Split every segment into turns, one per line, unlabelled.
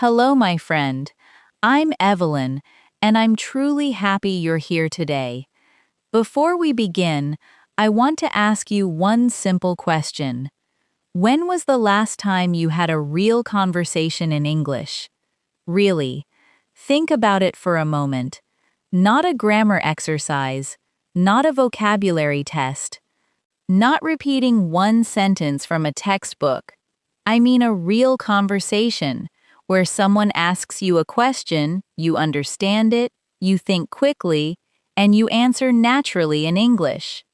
Hello, my friend. I'm Evelyn, and I'm truly happy you're here today. Before we begin, I want to ask you one simple question. When was the last time you had a real conversation in English? Really, think about it for a moment. Not a grammar exercise, not a vocabulary test, not repeating one sentence from a textbook. I mean a real conversation where someone asks you a question, you understand it, you think quickly, and you answer naturally in English.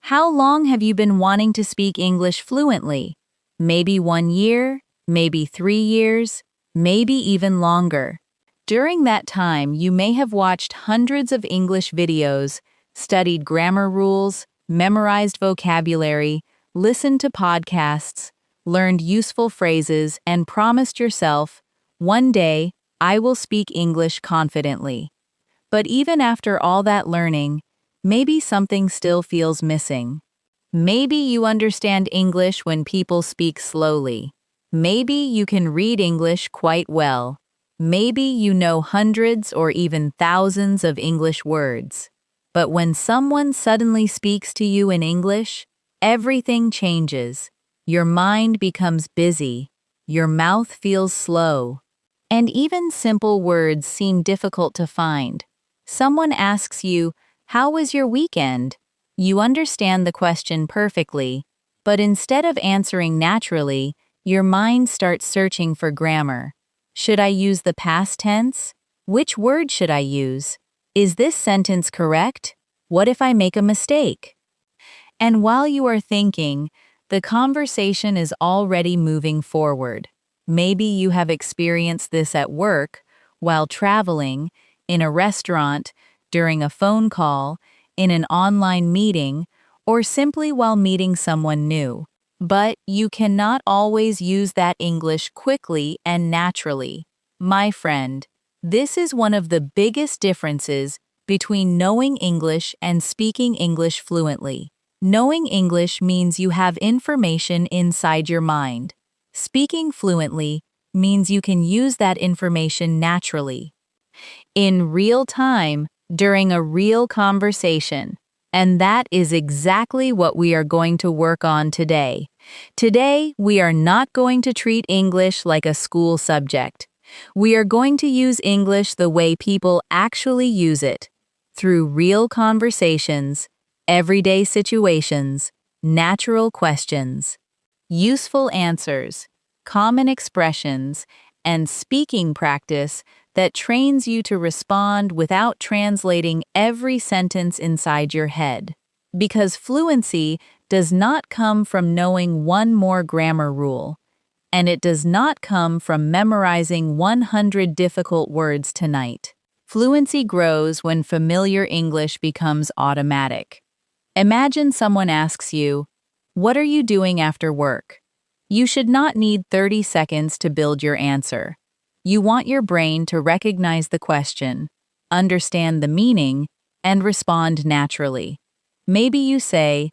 How long have you been wanting to speak English fluently? Maybe 1 year, maybe 3 years, maybe even longer. During that time, you may have watched hundreds of English videos, studied grammar rules, memorized vocabulary, listened to podcasts, learned useful phrases, and promised yourself, one day, I will speak English confidently. But even after all that learning, maybe something still feels missing. Maybe you understand English when people speak slowly. Maybe you can read English quite well. Maybe you know hundreds or even thousands of English words. But when someone suddenly speaks to you in English, everything changes. Your mind becomes busy. Your mouth feels slow. And even simple words seem difficult to find. Someone asks you, "How was your weekend?" You understand the question perfectly, but instead of answering naturally, your mind starts searching for grammar. Should I use the past tense? Which word should I use? Is this sentence correct? What if I make a mistake? And while you are thinking, the conversation is already moving forward. Maybe you have experienced this at work, while traveling, in a restaurant, during a phone call, in an online meeting, or simply while meeting someone new. But you cannot always use that English quickly and naturally. My friend, this is one of the biggest differences between knowing English and speaking English fluently. Knowing English means you have information inside your mind. Speaking fluently means you can use that information naturally, in real time, during a real conversation. And that is exactly what we are going to work on today. Today, we are not going to treat English like a school subject. We are going to use English the way people actually use it, through real conversations, everyday situations, natural questions, useful answers, common expressions, and speaking practice that trains you to respond without translating every sentence inside your head. Because fluency does not come from knowing one more grammar rule, and it does not come from memorizing 100 difficult words tonight. Fluency grows when familiar English becomes automatic. Imagine someone asks you, "What are you doing after work?" You should not need 30 seconds to build your answer. You want your brain to recognize the question, understand the meaning, and respond naturally. Maybe you say,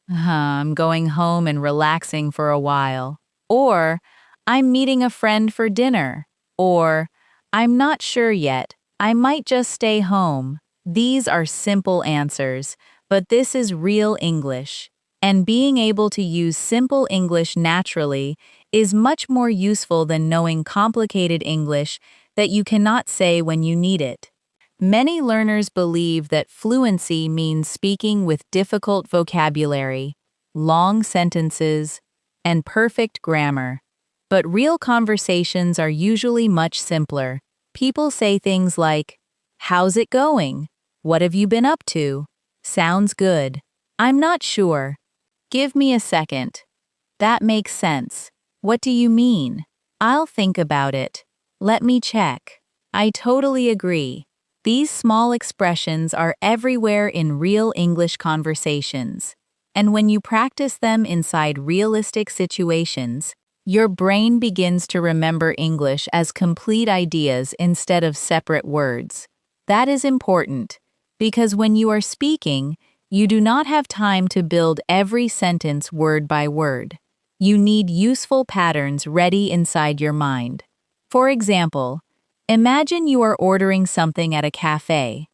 I'm going home and relaxing for a while. Or, I'm meeting a friend for dinner. Or, I'm not sure yet. I might just stay home. These are simple answers, but this is real English. And being able to use simple English naturally is much more useful than knowing complicated English that you cannot say when you need it. Many learners believe that fluency means speaking with difficult vocabulary, long sentences, and perfect grammar. But real conversations are usually much simpler. People say things like, "How's it going? What have you been up to? Sounds good. I'm not sure. Give me a second. That makes sense. What do you mean? I'll think about it. Let me check." I totally agree. These small expressions are everywhere in real English conversations. And when you practice them inside realistic situations, your brain begins to remember English as complete ideas instead of separate words. That is important, because when you are speaking, you do not have time to build every sentence word by word. You need useful patterns ready inside your mind. For example, imagine you are ordering something at a cafe.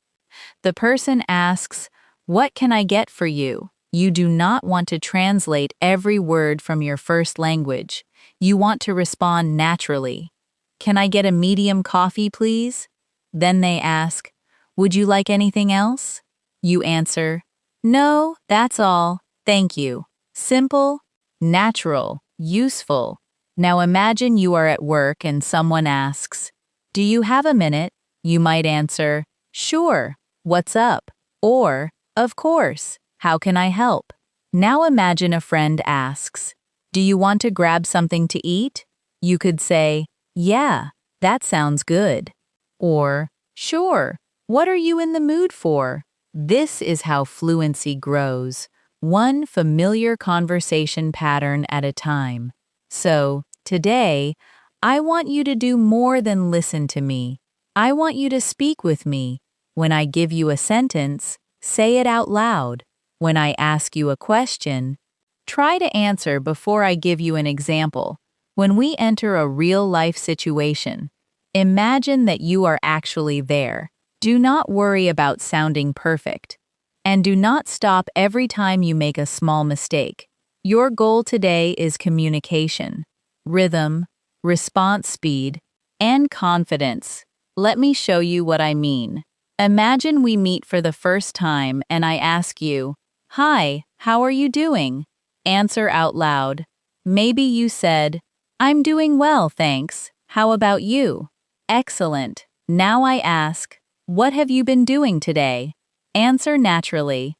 The person asks, "What can I get for you?" You do not want to translate every word from your first language. You want to respond naturally. "Can I get a medium coffee, please?" Then they ask, "Would you like anything else?" You answer, "No, that's all, thank you." Simple, natural, useful. Now imagine you are at work and someone asks, "Do you have a minute?" You might answer, "Sure, what's up?" Or, "Of course, how can I help?" Now imagine a friend asks, "Do you want to grab something to eat?" You could say, "Yeah, that sounds good." Or, "Sure, what are you in the mood for?" This is how fluency grows, one familiar conversation pattern at a time. So, today, I want you to do more than listen to me. I want you to speak with me. When I give you a sentence, say it out loud. When I ask you a question, try to answer before I give you an example. When we enter a real-life situation, imagine that you are actually there. Do not worry about sounding perfect. And do not stop every time you make a small mistake. Your goal today is communication, rhythm, response speed, and confidence. Let me show you what I mean. Imagine we meet for the first time and I ask you, "Hi, how are you doing?" Answer out loud. Maybe you said, "I'm doing well, thanks. How about you?" Excellent. Now I ask, "What have you been doing today?" Answer naturally.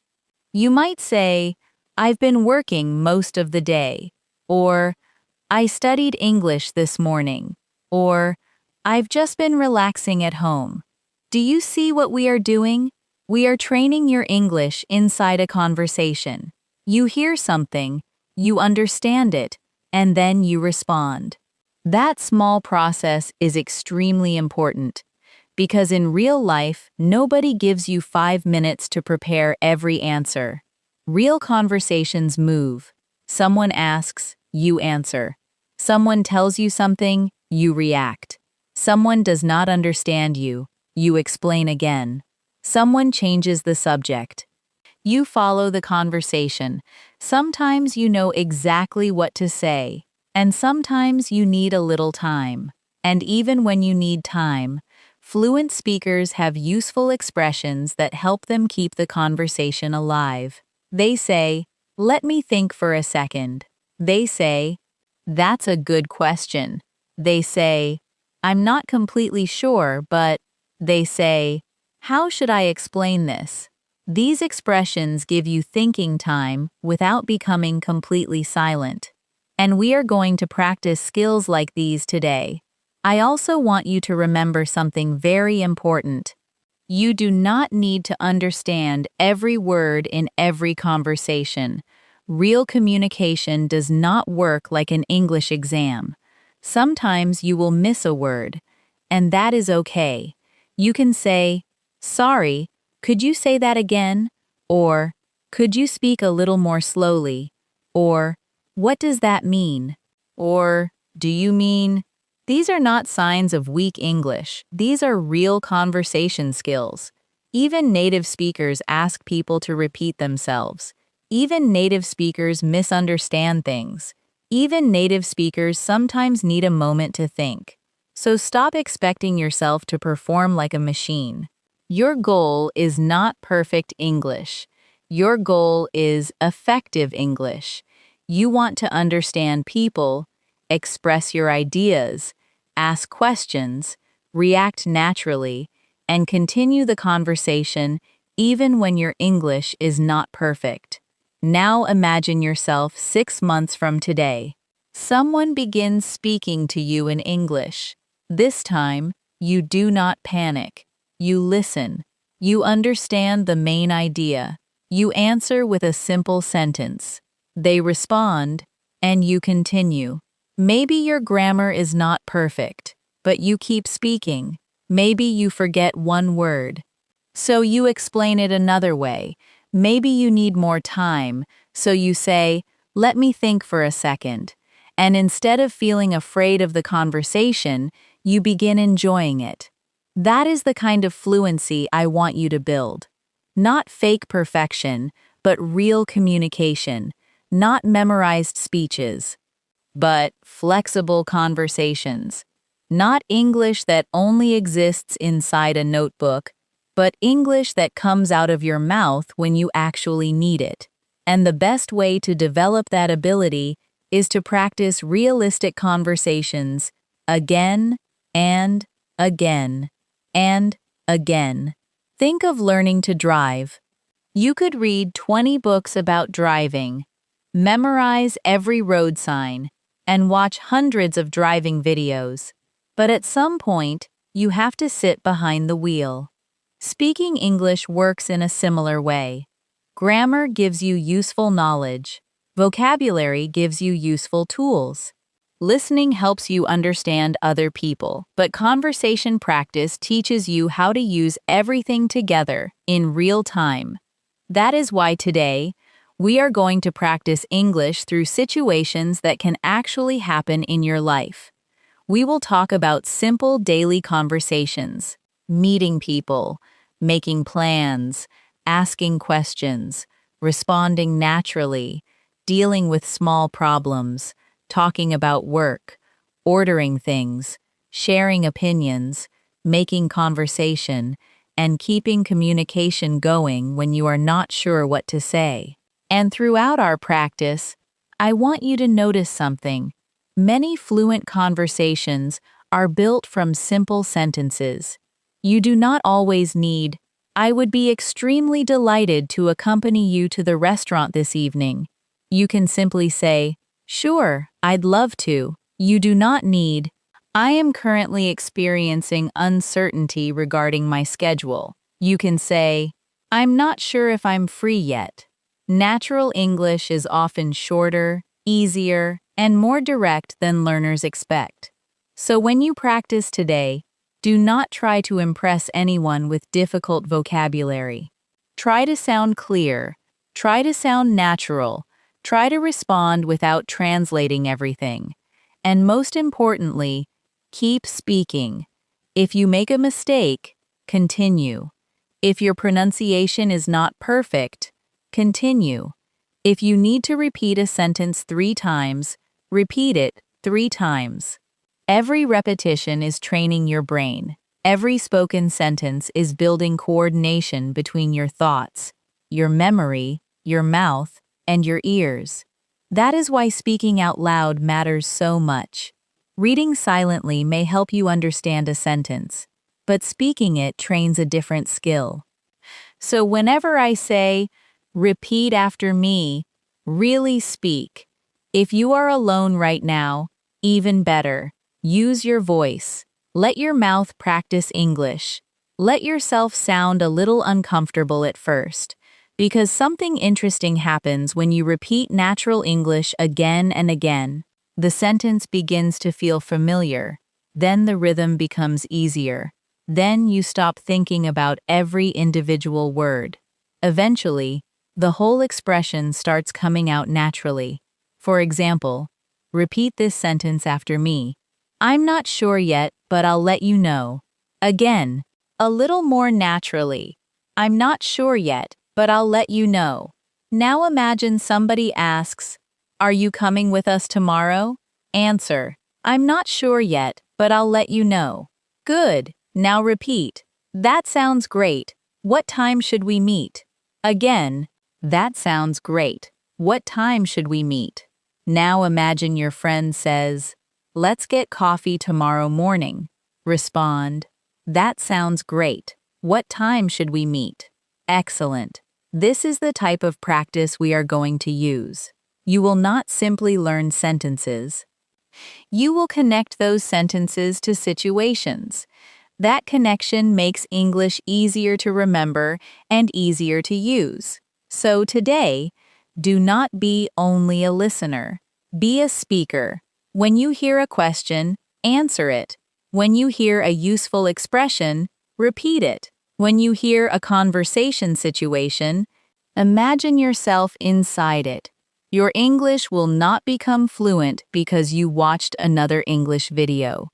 You might say, "I've been working most of the day," or "I studied English this morning," or "I've just been relaxing at home." Do you see what we are doing? We are training your English inside a conversation. You hear something, you understand it, and then you respond. That small process is extremely important because in real life, nobody gives you 5 minutes to prepare every answer. Real conversations move. Someone asks, you answer. Someone tells you something, you react. Someone does not understand you, you explain again. Someone changes the subject. You follow the conversation. Sometimes you know exactly what to say, and sometimes you need a little time. And even when you need time, fluent speakers have useful expressions that help them keep the conversation alive. They say, "Let me think for a second." They say, "That's a good question." They say, "I'm not completely sure, but..." They say, "How should I explain this?" These expressions give you thinking time without becoming completely silent. And we are going to practice skills like these today. I also want you to remember something very important. You do not need to understand every word in every conversation. Real communication does not work like an English exam. Sometimes you will miss a word, and that is okay. You can say, "Sorry, could you say that again?" Or, "Could you speak a little more slowly?" Or, "What does that mean?" Or, "Do you mean..." These are not signs of weak English. These are real conversation skills. Even native speakers ask people to repeat themselves. Even native speakers misunderstand things. Even native speakers sometimes need a moment to think. So stop expecting yourself to perform like a machine. Your goal is not perfect English. Your goal is effective English. You want to understand people, express your ideas, ask questions, react naturally, and continue the conversation even when your English is not perfect. Now imagine yourself 6 months from today. Someone begins speaking to you in English. This time, you do not panic. You listen. You understand the main idea. You answer with a simple sentence. They respond, and you continue. Maybe your grammar is not perfect, but you keep speaking. Maybe you forget one word. So you explain it another way. Maybe you need more time, so you say, "Let me think for a second." And instead of feeling afraid of the conversation, you begin enjoying it. That is the kind of fluency I want you to build. Not fake perfection, but real communication, not memorized speeches, but flexible conversations. Not English that only exists inside a notebook, but English that comes out of your mouth when you actually need it. And the best way to develop that ability is to practice realistic conversations again and again and again. Think of learning to drive. You could read 20 books about driving, memorize every road sign, and watch hundreds of driving videos. But at some point, you have to sit behind the wheel. Speaking English works in a similar way. Grammar gives you useful knowledge. Vocabulary gives you useful tools. Listening helps you understand other people, but conversation practice teaches you how to use everything together in real time. That is why today, we are going to practice English through situations that can actually happen in your life. We will talk about simple daily conversations, meeting people, making plans, asking questions, responding naturally, dealing with small problems, talking about work, ordering things, sharing opinions, making conversation, and keeping communication going when you are not sure what to say. And throughout our practice, I want you to notice something. Many fluent conversations are built from simple sentences. You do not always need, "I would be extremely delighted to accompany you to the restaurant this evening." You can simply say, "Sure, I'd love to." You do not need, "I am currently experiencing uncertainty regarding my schedule." You can say, "I'm not sure if I'm free yet." Natural English is often shorter, easier, and more direct than learners expect. So when you practice today, do not try to impress anyone with difficult vocabulary. Try to sound clear, try to sound natural, try to respond without translating everything. And most importantly, keep speaking. If you make a mistake, continue. If your pronunciation is not perfect, continue. If you need to repeat a sentence 3 times, repeat it 3 times. Every repetition is training your brain. Every spoken sentence is building coordination between your thoughts, your memory, your mouth, and your ears. That is why speaking out loud matters so much. Reading silently may help you understand a sentence, but speaking it trains a different skill. So whenever I say, "Repeat after me," really speak. If you are alone right now, even better. Use your voice. Let your mouth practice English. Let yourself sound a little uncomfortable at first, because something interesting happens when you repeat natural English again and again. The sentence begins to feel familiar. Then the rhythm becomes easier. Then you stop thinking about every individual word. Eventually, the whole expression starts coming out naturally. For example, repeat this sentence after me. "I'm not sure yet, but I'll let you know." Again, a little more naturally. "I'm not sure yet, but I'll let you know." Now imagine somebody asks, "Are you coming with us tomorrow?" Answer, "I'm not sure yet, but I'll let you know." Good. Now repeat. "That sounds great. What time should we meet?" Again, "That sounds great. What time should we meet?" Now imagine your friend says, "Let's get coffee tomorrow morning." Respond, "That sounds great. What time should we meet?" Excellent. This is the type of practice we are going to use. You will not simply learn sentences. You will connect those sentences to situations. That connection makes English easier to remember and easier to use. So today, do not be only a listener. Be a speaker. When you hear a question, answer it. When you hear a useful expression, repeat it. When you hear a conversation situation, imagine yourself inside it. Your English will not become fluent because you watched another English video.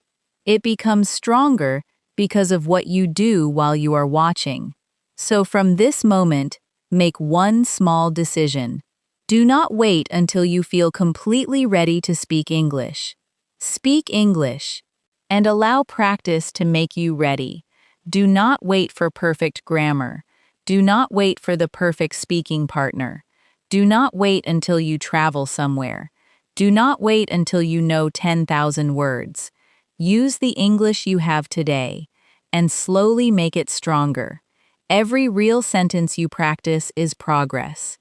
It becomes stronger because of what you do while you are watching. So from this moment, make one small decision. Do not wait until you feel completely ready to speak English. Speak English and allow practice to make you ready. Do not wait for perfect grammar. Do not wait for the perfect speaking partner. Do not wait until you travel somewhere. Do not wait until you know 10,000 words. Use the English you have today and slowly make it stronger. Every real sentence you practice is progress.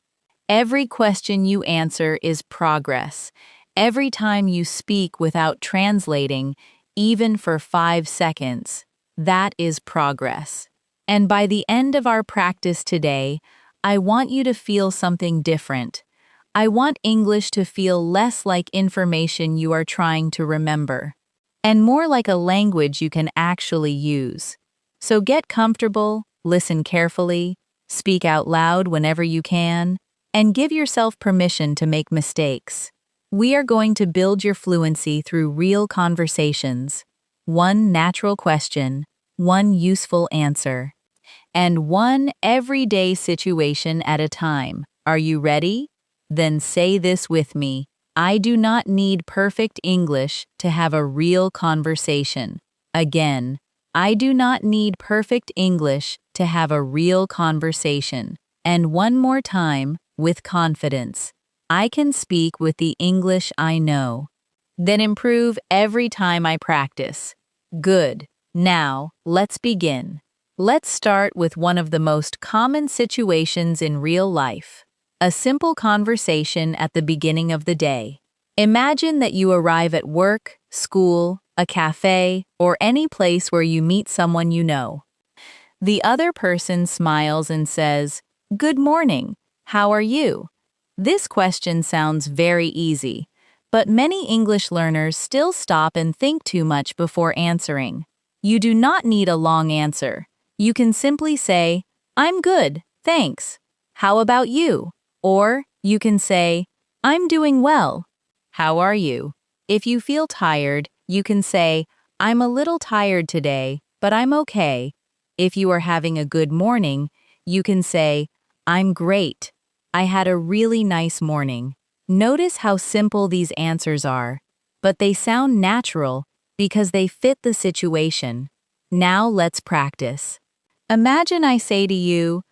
Every question you answer is progress. Every time you speak without translating, even for 5 seconds, that is progress. And by the end of our practice today, I want you to feel something different. I want English to feel less like information you are trying to remember, and more like a language you can actually use. So get comfortable, listen carefully, speak out loud whenever you can, and give yourself permission to make mistakes. We are going to build your fluency through real conversations. One natural question, one useful answer, and one everyday situation at a time. Are you ready? Then say this with me. I do not need perfect English to have a real conversation. Again, I do not need perfect English to have a real conversation. And one more time, with confidence. I can speak with the English I know. Then improve every time I practice. Good. Now, let's begin. Let's start with one of the most common situations in real life. A simple conversation at the beginning of the day. Imagine that you arrive at work, school, a cafe, or any place where you meet someone you know. The other person smiles and says, "Good morning. How are you?" This question sounds very easy, but many English learners still stop and think too much before answering. You do not need a long answer. You can simply say, "I'm good, thanks. How about you?" Or you can say, "I'm doing well. How are you?" If you feel tired, you can say, "I'm a little tired today, but I'm okay." If you are having a good morning, you can say, "I'm great. I had a really nice morning." Notice how simple these answers are, but they sound natural because they fit the situation. Now let's practice. Imagine I say to you,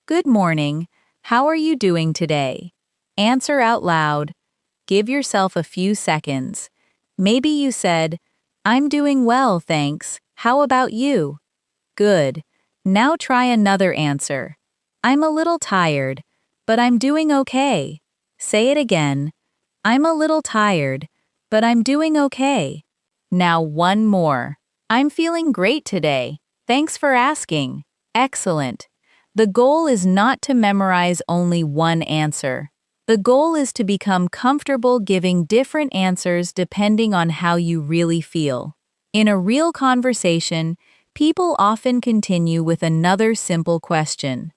"Good morning. How are you doing today?" Answer out loud. Give yourself a few seconds. Maybe you said, "I'm doing well, thanks. How about you?" Good. Now try another answer. "I'm a little tired, but I'm doing okay." Say it again. "I'm a little tired, but I'm doing okay." Now one more. "I'm feeling great today. Thanks for asking." Excellent. The goal is not to memorize only one answer. The goal is to become comfortable giving different answers depending on how you really feel. In a real conversation, people often continue with another simple question.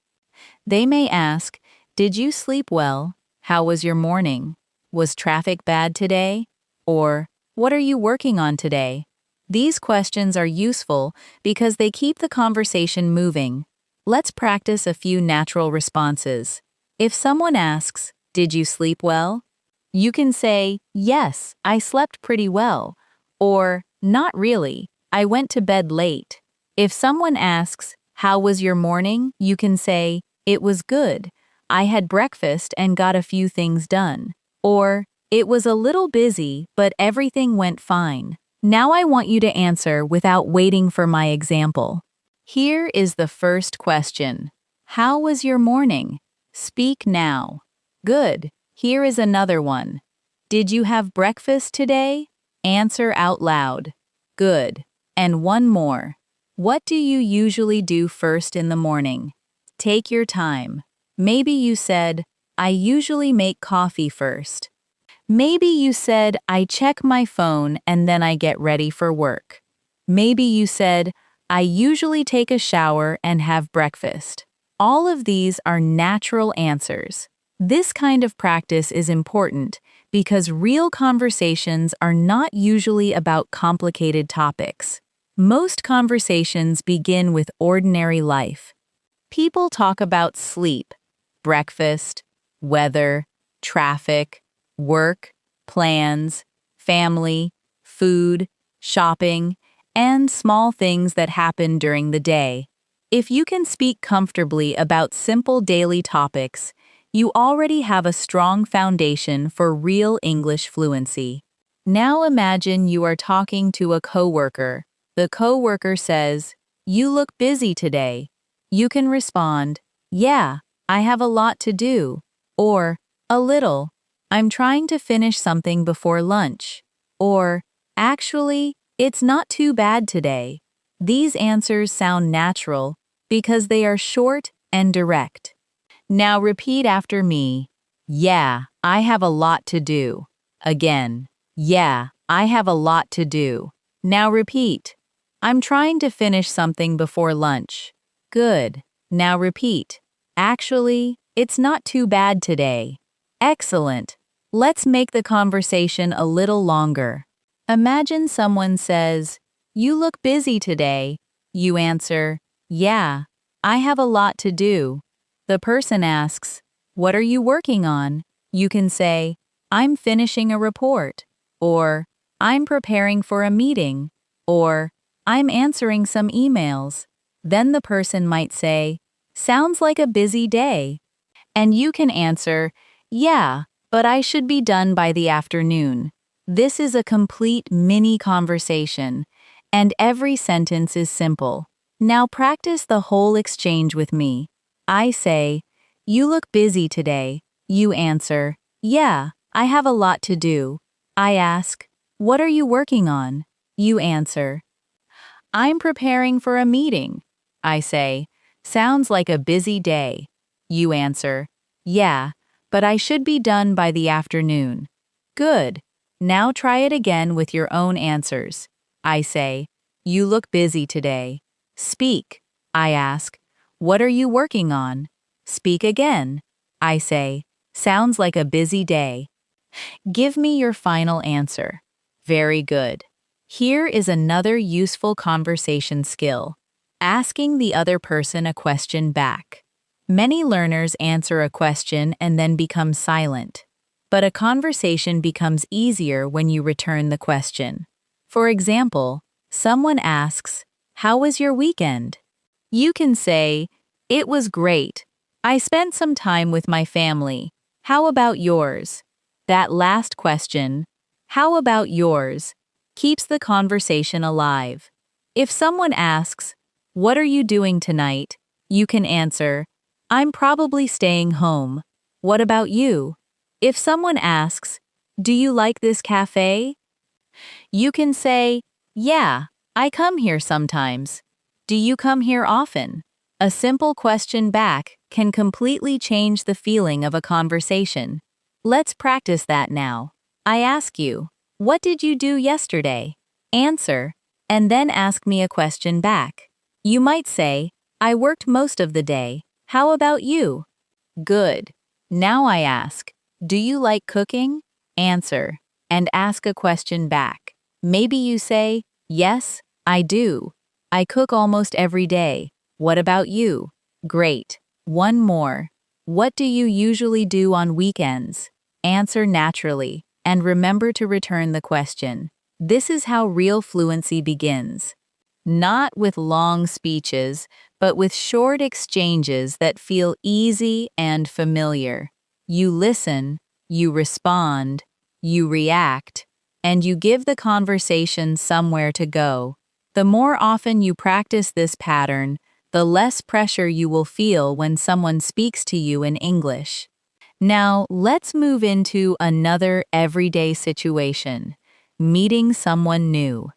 They may ask, "Did you sleep well? How was your morning? Was traffic bad today?" Or, "What are you working on today?" These questions are useful because they keep the conversation moving. Let's practice a few natural responses. If someone asks, "Did you sleep well?" you can say, "Yes, I slept pretty well," or "Not really, I went to bed late." If someone asks, "How was your morning?" you can say, "It was good. I had breakfast and got a few things done." Or, "It was a little busy, but everything went fine." Now I want you to answer without waiting for my example. Here is the first question. How was your morning? Speak now. Good. Here is another one. Did you have breakfast today? Answer out loud. Good. And one more. What do you usually do first in the morning? Take your time. Maybe you said, "I usually make coffee first." Maybe you said, "I check my phone and then I get ready for work." Maybe you said, "I usually take a shower and have breakfast." All of these are natural answers. This kind of practice is important because real conversations are not usually about complicated topics. Most conversations begin with ordinary life. People talk about sleep, breakfast, weather, traffic, work, plans, family, food, shopping, and small things that happen during the day. If you can speak comfortably about simple daily topics, you already have a strong foundation for real English fluency. Now imagine you are talking to a coworker. The coworker says, "You look busy today." You can respond, "Yeah, I have a lot to do," or "A little. I'm trying to finish something before lunch," or "Actually, it's not too bad today." These answers sound natural because they are short and direct. Now repeat after me. Yeah, I have a lot to do. Again. Yeah, I have a lot to do. Now repeat. I'm trying to finish something before lunch. Good. Now repeat. Actually, it's not too bad today. Excellent. Let's make the conversation a little longer. Imagine someone says, "You look busy today." You answer, "Yeah, I have a lot to do." The person asks, "What are you working on?" You can say, "I'm finishing a report," or "I'm preparing for a meeting," or "I'm answering some emails." Then the person might say, "Sounds like a busy day." And you can answer, "Yeah, but I should be done by the afternoon." This is a complete mini conversation, and every sentence is simple. Now practice the whole exchange with me. I say, "You look busy today." You answer, "Yeah, I have a lot to do." I ask, "What are you working on?" You answer, "I'm preparing for a meeting." I say, "Sounds like a busy day." You answer, "Yeah, but I should be done by the afternoon." Good. Now try it again with your own answers. I say, "You look busy today." Speak. I ask, "What are you working on?" Speak again. I say, "Sounds like a busy day." Give me your final answer. Very good. Here is another useful conversation skill: asking the other person a question back. Many learners answer a question and then become silent. But a conversation becomes easier when you return the question. For example, someone asks, "How was your weekend?" You can say, "It was great. I spent some time with my family. How about yours?" That last question, "How about yours?" keeps the conversation alive. If someone asks, "What are you doing tonight?" you can answer, "I'm probably staying home. What about you?" If someone asks, "Do you like this cafe?" you can say, "Yeah, I come here sometimes." "Do you come here often?" A simple question back can completely change the feeling of a conversation. Let's practice that now. I ask you, "What did you do yesterday?" Answer, and then ask me a question back. You might say, "I worked most of the day. How about you?" Good. Now I ask, "Do you like cooking?" Answer, and ask a question back. Maybe you say, "Yes, I do. I cook almost every day. What about you?" Great. One more. "What do you usually do on weekends?" Answer naturally, and remember to return the question. This is how real fluency begins. Not with long speeches, but with short exchanges that feel easy and familiar. You listen, you respond, you react, and you give the conversation somewhere to go. The more often you practice this pattern, the less pressure you will feel when someone speaks to you in English. Now, let's move into another everyday situation: meeting someone new.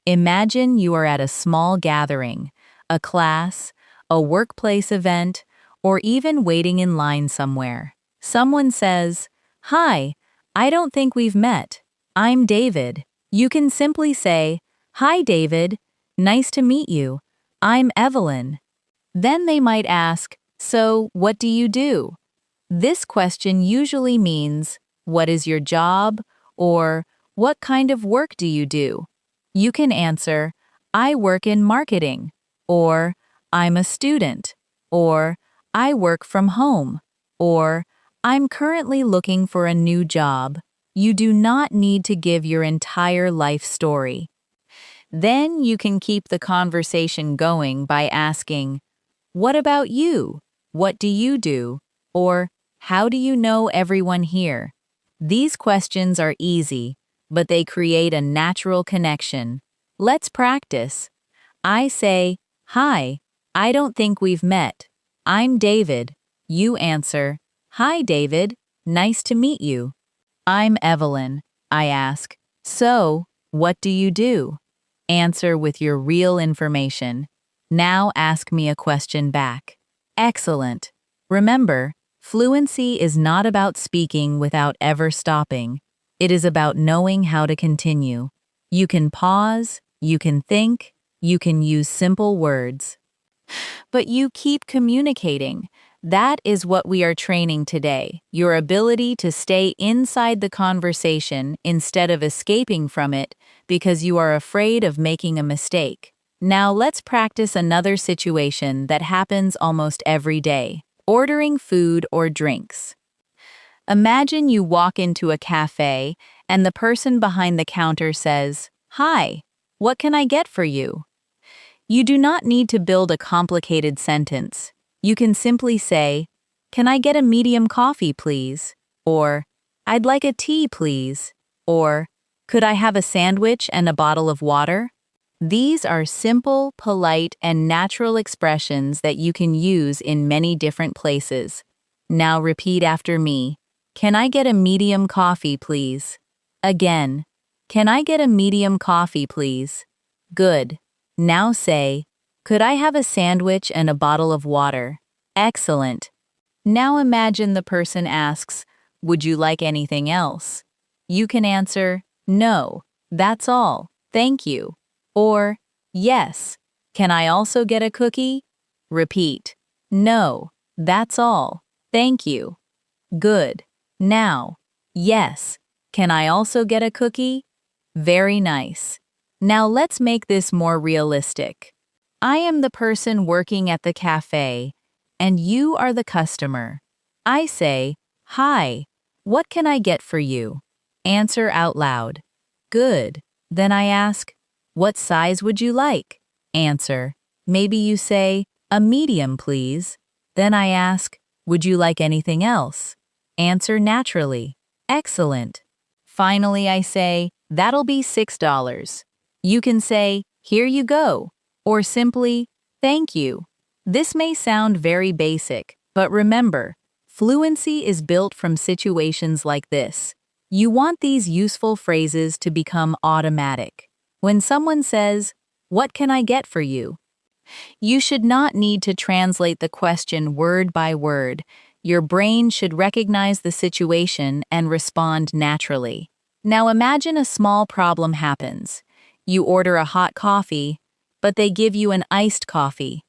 Imagine you are at a small gathering, a class, a workplace event, or even waiting in line somewhere. Someone says, "Hi, I don't think we've met. I'm David." You can simply say, "Hi, David. Nice to meet you. I'm Evelyn." Then they might ask, "So, what do you do?" This question usually means, what is your job, or what kind of work do you do? You can answer, I work in marketing, or I'm a student, or I work from home, or I'm currently looking for a new job. You do not need to give your entire life story. Then you can keep the conversation going by asking, what about you? What do you do? Or how do you know everyone here? These questions are easy, but they create a natural connection. Let's practice. I say, hi, I don't think we've met. I'm David. You answer, hi David, nice to meet you. I'm Evelyn. I ask, so, what do you do? Answer with your real information. Now ask me a question back. Excellent. Remember, fluency is not about speaking without ever stopping. It is about knowing how to continue. You can pause, you can think, you can use simple words. But you keep communicating. That is what we are training today, your ability to stay inside the conversation instead of escaping from it because you are afraid of making a mistake. Now let's practice another situation that happens almost every day, ordering food or drinks. Imagine you walk into a cafe and the person behind the counter says, "Hi, what can I get for you?" You do not need to build a complicated sentence. You can simply say, "Can I get a medium coffee, please?" Or, "I'd like a tea, please." Or, "Could I have a sandwich and a bottle of water?" These are simple, polite, and natural expressions that you can use in many different places. Now repeat after me. Can I get a medium coffee, please? Again, can I get a medium coffee, please? Good. Now say, could I have a sandwich and a bottle of water? Excellent. Now imagine the person asks, would you like anything else? You can answer, no, that's all, thank you. Or, yes, can I also get a cookie? Repeat, no, that's all, thank you. Good. Now, yes, can I also get a cookie? Very nice. Now let's make this more realistic. I am the person working at the cafe, and you are the customer. I say, hi, what can I get for you? Answer out loud. Good. Then I ask, what size would you like? Answer. Maybe you say, a medium, please. Then I ask, would you like anything else? Answer naturally. Excellent. Finally, I say, that'll be $6. You can say, here you go, or simply, thank you. This may sound very basic, but remember, fluency is built from situations like this. You want these useful phrases to become automatic. When someone says, what can I get for you? You should not need to translate the question word by word. Your brain should recognize the situation and respond naturally. Now imagine a small problem happens. You order a hot coffee, but they give you an iced coffee.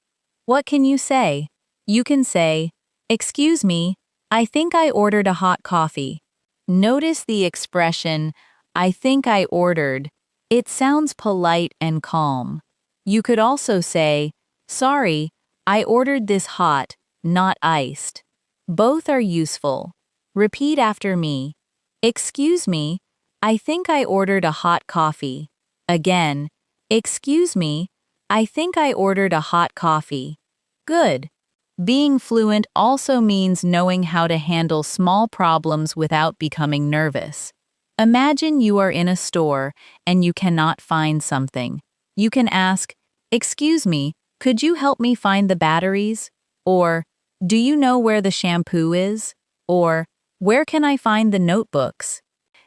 What can you say? You can say, excuse me, I think I ordered a hot coffee. Notice the expression, I think I ordered. It sounds polite and calm. You could also say, sorry, I ordered this hot, not iced. Both are useful. Repeat after me. Excuse me, I think I ordered a hot coffee. Again, excuse me, I think I ordered a hot coffee. Good. Being fluent also means knowing how to handle small problems without becoming nervous. Imagine you are in a store and you cannot find something. You can ask, excuse me, could you help me find the batteries? Or, do you know where the shampoo is? Or, where can I find the notebooks?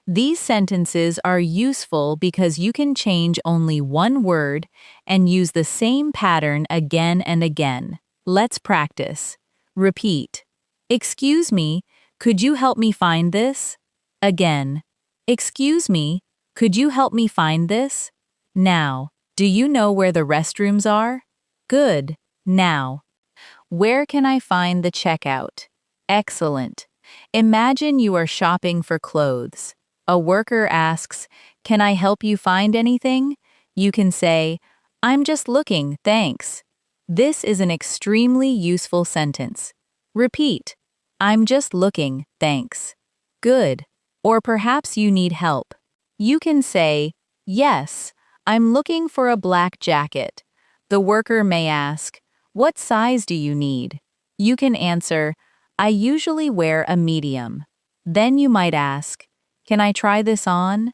These sentences are useful because you can change only one word and use the same pattern again and again. Let's practice. Repeat. Excuse me, could you help me find this? Again. Excuse me, could you help me find this? Now, do you know where the restrooms are? Good. Now. Where can I find the checkout? Excellent. Imagine you are shopping for clothes. A worker asks, "Can I help you find anything?" You can say, "I'm just looking, thanks." This is an extremely useful sentence. Repeat, "I'm just looking, thanks." Good. Or perhaps you need help. You can say, "Yes, I'm looking for a black jacket." The worker may ask, "What size do you need?" You can answer, "I usually wear a medium." Then you might ask, "Can I try this on?"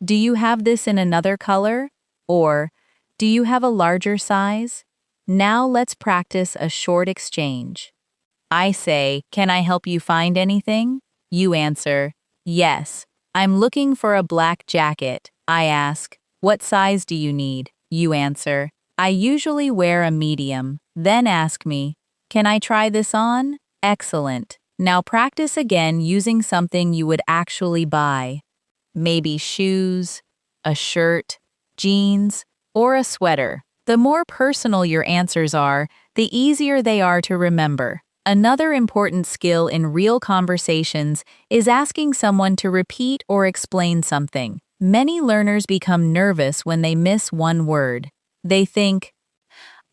"Do you have this in another color?" Or, "Do you have a larger size?" Now let's practice a short exchange. I say, "Can I help you find anything?" You answer, "Yes, I'm looking for a black jacket." I ask, "What size do you need?" You answer, "I usually wear a medium." Then ask me, "Can I try this on?" Excellent. Now practice again using something you would actually buy. Maybe shoes, a shirt, jeans, or a sweater. The more personal your answers are, the easier they are to remember. Another important skill in real conversations is asking someone to repeat or explain something. Many learners become nervous when they miss one word. They think,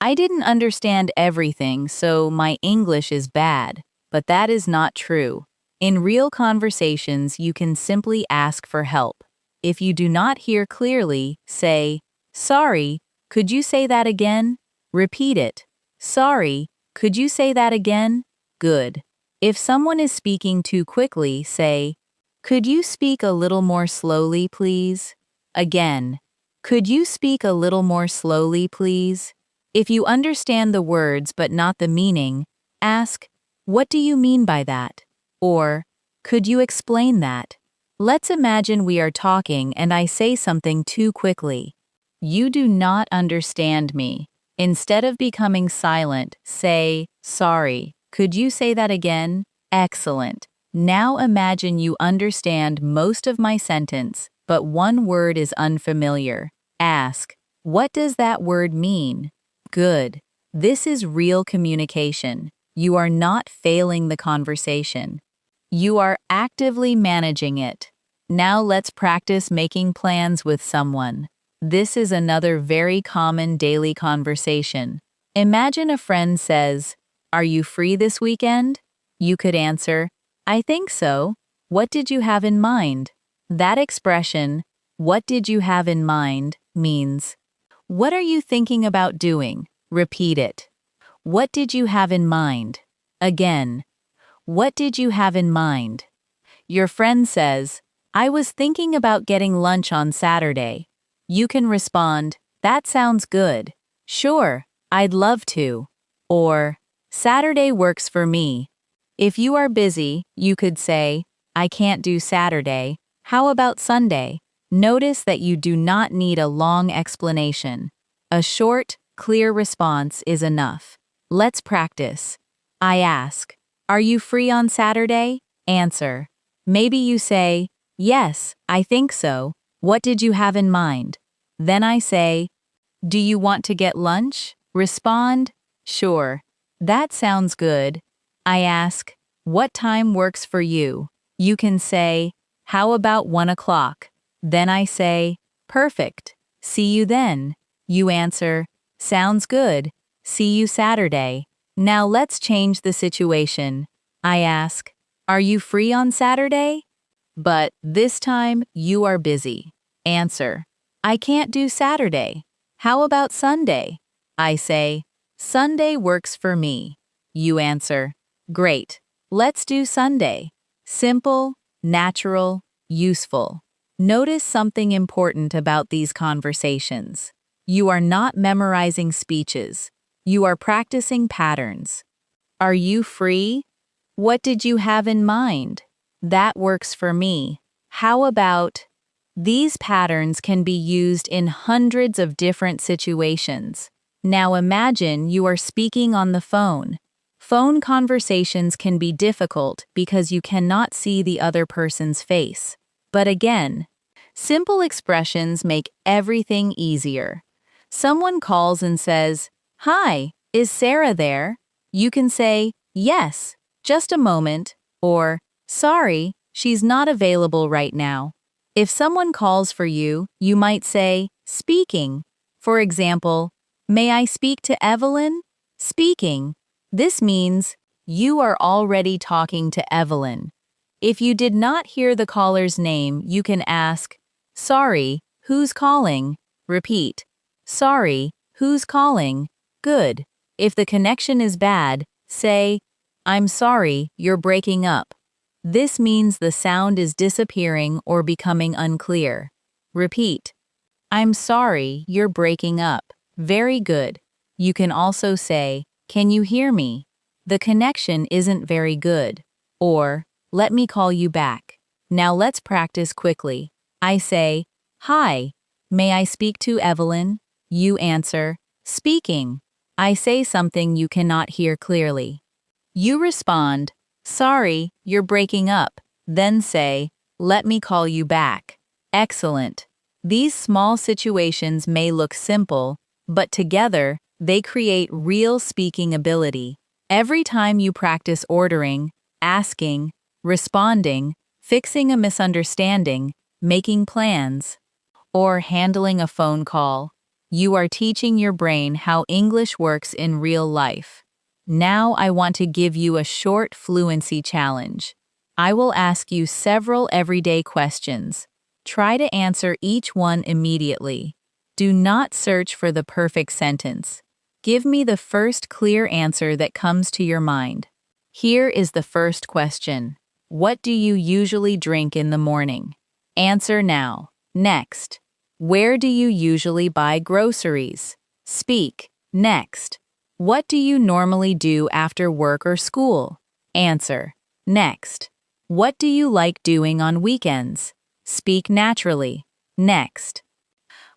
"I didn't understand everything, so my English is bad." But that is not true. In real conversations, you can simply ask for help. If you do not hear clearly, say, "Sorry, could you say that again?" Repeat it. "Sorry, could you say that again?" Good. If someone is speaking too quickly, say, "Could you speak a little more slowly, please?" Again, "Could you speak a little more slowly, please?" If you understand the words but not the meaning, ask, "What do you mean by that?" Or, "Could you explain that?" Let's imagine we are talking and I say something too quickly. "You do not understand me." Instead of becoming silent, say, "Sorry, could you say that again?" Excellent. Now imagine you understand most of my sentence, but one word is unfamiliar. Ask, "What does that word mean?" Good. This is real communication. You are not failing the conversation. You are actively managing it. Now let's practice making plans with someone. This is another very common daily conversation. Imagine a friend says, "Are you free this weekend?" You could answer, "I think so. What did you have in mind?" That expression, "What did you have in mind?" means, "What are you thinking about doing?" Repeat it. What did you have in mind? Again, what did you have in mind? Your friend says, "I was thinking about getting lunch on Saturday." You can respond, "That sounds good. Sure, I'd love to." Or, "Saturday works for me." If you are busy, you could say, "I can't do Saturday. How about Sunday?" Notice that you do not need a long explanation. A short, clear response is enough. Let's practice. I ask, "Are you free on Saturday?" Answer. Maybe you say, "Yes, I think so. What did you have in mind?" Then I say, "Do you want to get lunch?" Respond, "Sure. That sounds good." I ask, "What time works for you?" You can say, "How about 1 o'clock?" Then I say, "Perfect. See you then." You answer, "Sounds good. See you Saturday." Now let's change the situation. I ask, "Are you free on Saturday?" But this time you are busy. Answer, "I can't do Saturday. How about Sunday?" I say, "Sunday works for me." You answer, "Great. Let's do Sunday." Simple, natural, useful. Notice something important about these conversations. You are not memorizing speeches. You are practicing patterns. Are you free? What did you have in mind? That works for me. How about? These patterns can be used in hundreds of different situations. Now imagine you are speaking on the phone. Phone conversations can be difficult because you cannot see the other person's face. But again, simple expressions make everything easier. Someone calls and says, "Hi, is Sarah there?" You can say, "Yes, just a moment," or Sorry, she's not available right now. If someone calls for you, you might say, speaking. For example, may I speak to Evelyn? Speaking. This means you are already talking to Evelyn. If you did not hear the caller's name, you can ask, sorry, who's calling? Repeat, sorry, who's calling? Good. If the connection is bad, say, I'm sorry, you're breaking up. This means the sound is disappearing or becoming unclear. Repeat, I'm sorry, you're breaking up. Very good. You can also say, can you hear me? The connection isn't very good. Or, let me call you back. Now let's practice quickly. I say, hi, may I speak to Evelyn? You answer, speaking. I say something you cannot hear clearly. You respond, sorry, you're breaking up. Then say, let me call you back. Excellent. These small situations may look simple, but together, they create real speaking ability. Every time you practice ordering, asking, responding, fixing a misunderstanding, making plans, or handling a phone call, you are teaching your brain how English works in real life. Now I want to give you a short fluency challenge. I will ask you several everyday questions. Try to answer each one immediately. Do not search for the perfect sentence. Give me the first clear answer that comes to your mind. Here is the first question. What do you usually drink in the morning? Answer now. Next. Where do you usually buy groceries? Speak. Next. What do you normally do after work or school? Answer. Next. What do you like doing on weekends? Speak naturally. Next.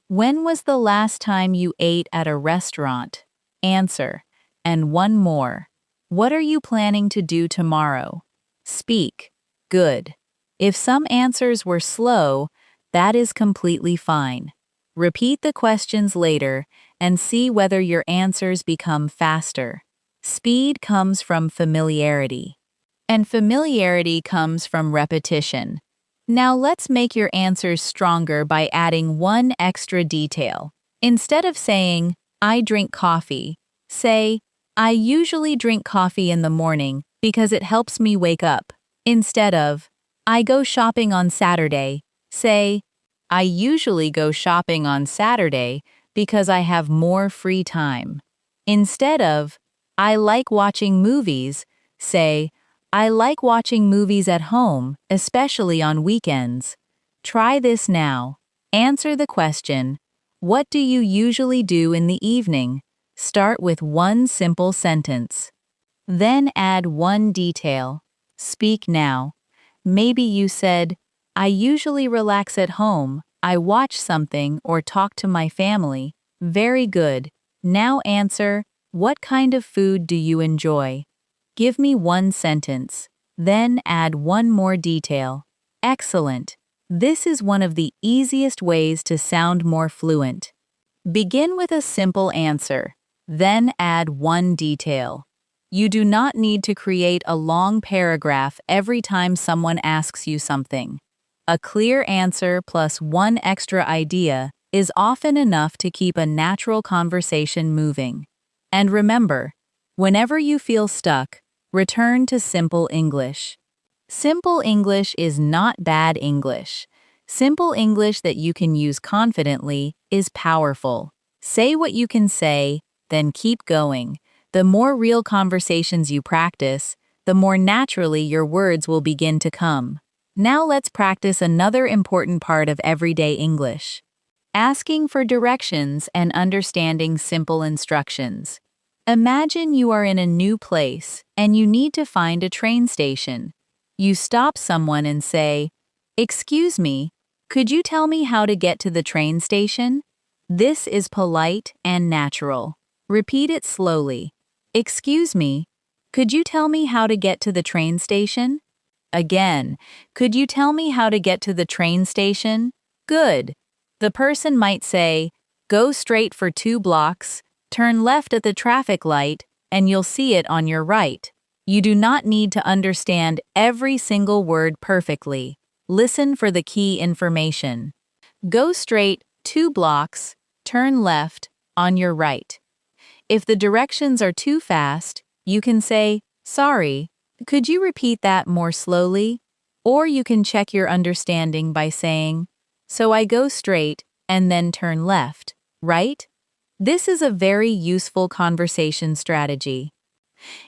When was the last time you ate at a restaurant? Answer. And one more. What are you planning to do tomorrow? Speak. Good. If some answers were slow, that is completely fine. Repeat the questions later and see whether your answers become faster. Speed comes from familiarity, and familiarity comes from repetition. Now let's make your answers stronger by adding one extra detail. Instead of saying, I drink coffee, say, I usually drink coffee in the morning because it helps me wake up. Instead of, I go shopping on Saturday, say, I usually go shopping on Saturday because I have more free time. Instead of, I like watching movies, say, I like watching movies at home, especially on weekends. Try this now. Answer the question, what do you usually do in the evening? Start with one simple sentence. Then add one detail. Speak now. Maybe you said, I usually relax at home, I watch something or talk to my family. Very good. Now answer, what kind of food do you enjoy? Give me one sentence. Then add one more detail. Excellent. This is one of the easiest ways to sound more fluent. Begin with a simple answer. Then add one detail. You do not need to create a long paragraph every time someone asks you something. A clear answer plus one extra idea is often enough to keep a natural conversation moving. And remember, whenever you feel stuck, return to simple English. Simple English is not bad English. Simple English that you can use confidently is powerful. Say what you can say, then keep going. The more real conversations you practice, the more naturally your words will begin to come. Now let's practice another important part of everyday English. Asking for directions and understanding simple instructions. Imagine you are in a new place and you need to find a train station. You stop someone and say, "Excuse me, could you tell me how to get to the train station?" This is polite and natural. Repeat it slowly. "Excuse me, could you tell me how to get to the train station?" Again, "Could you tell me how to get to the train station?" Good. The person might say, "Go straight for 2 blocks, turn left at the traffic light, and you'll see it on your right." You do not need to understand every single word perfectly. Listen for the key information. Go straight 2 blocks, turn left, on your right. If the directions are too fast, you can say, "Sorry, could you repeat that more slowly?" Or you can check your understanding by saying, "So I go straight and then turn left, right?" This is a very useful conversation strategy.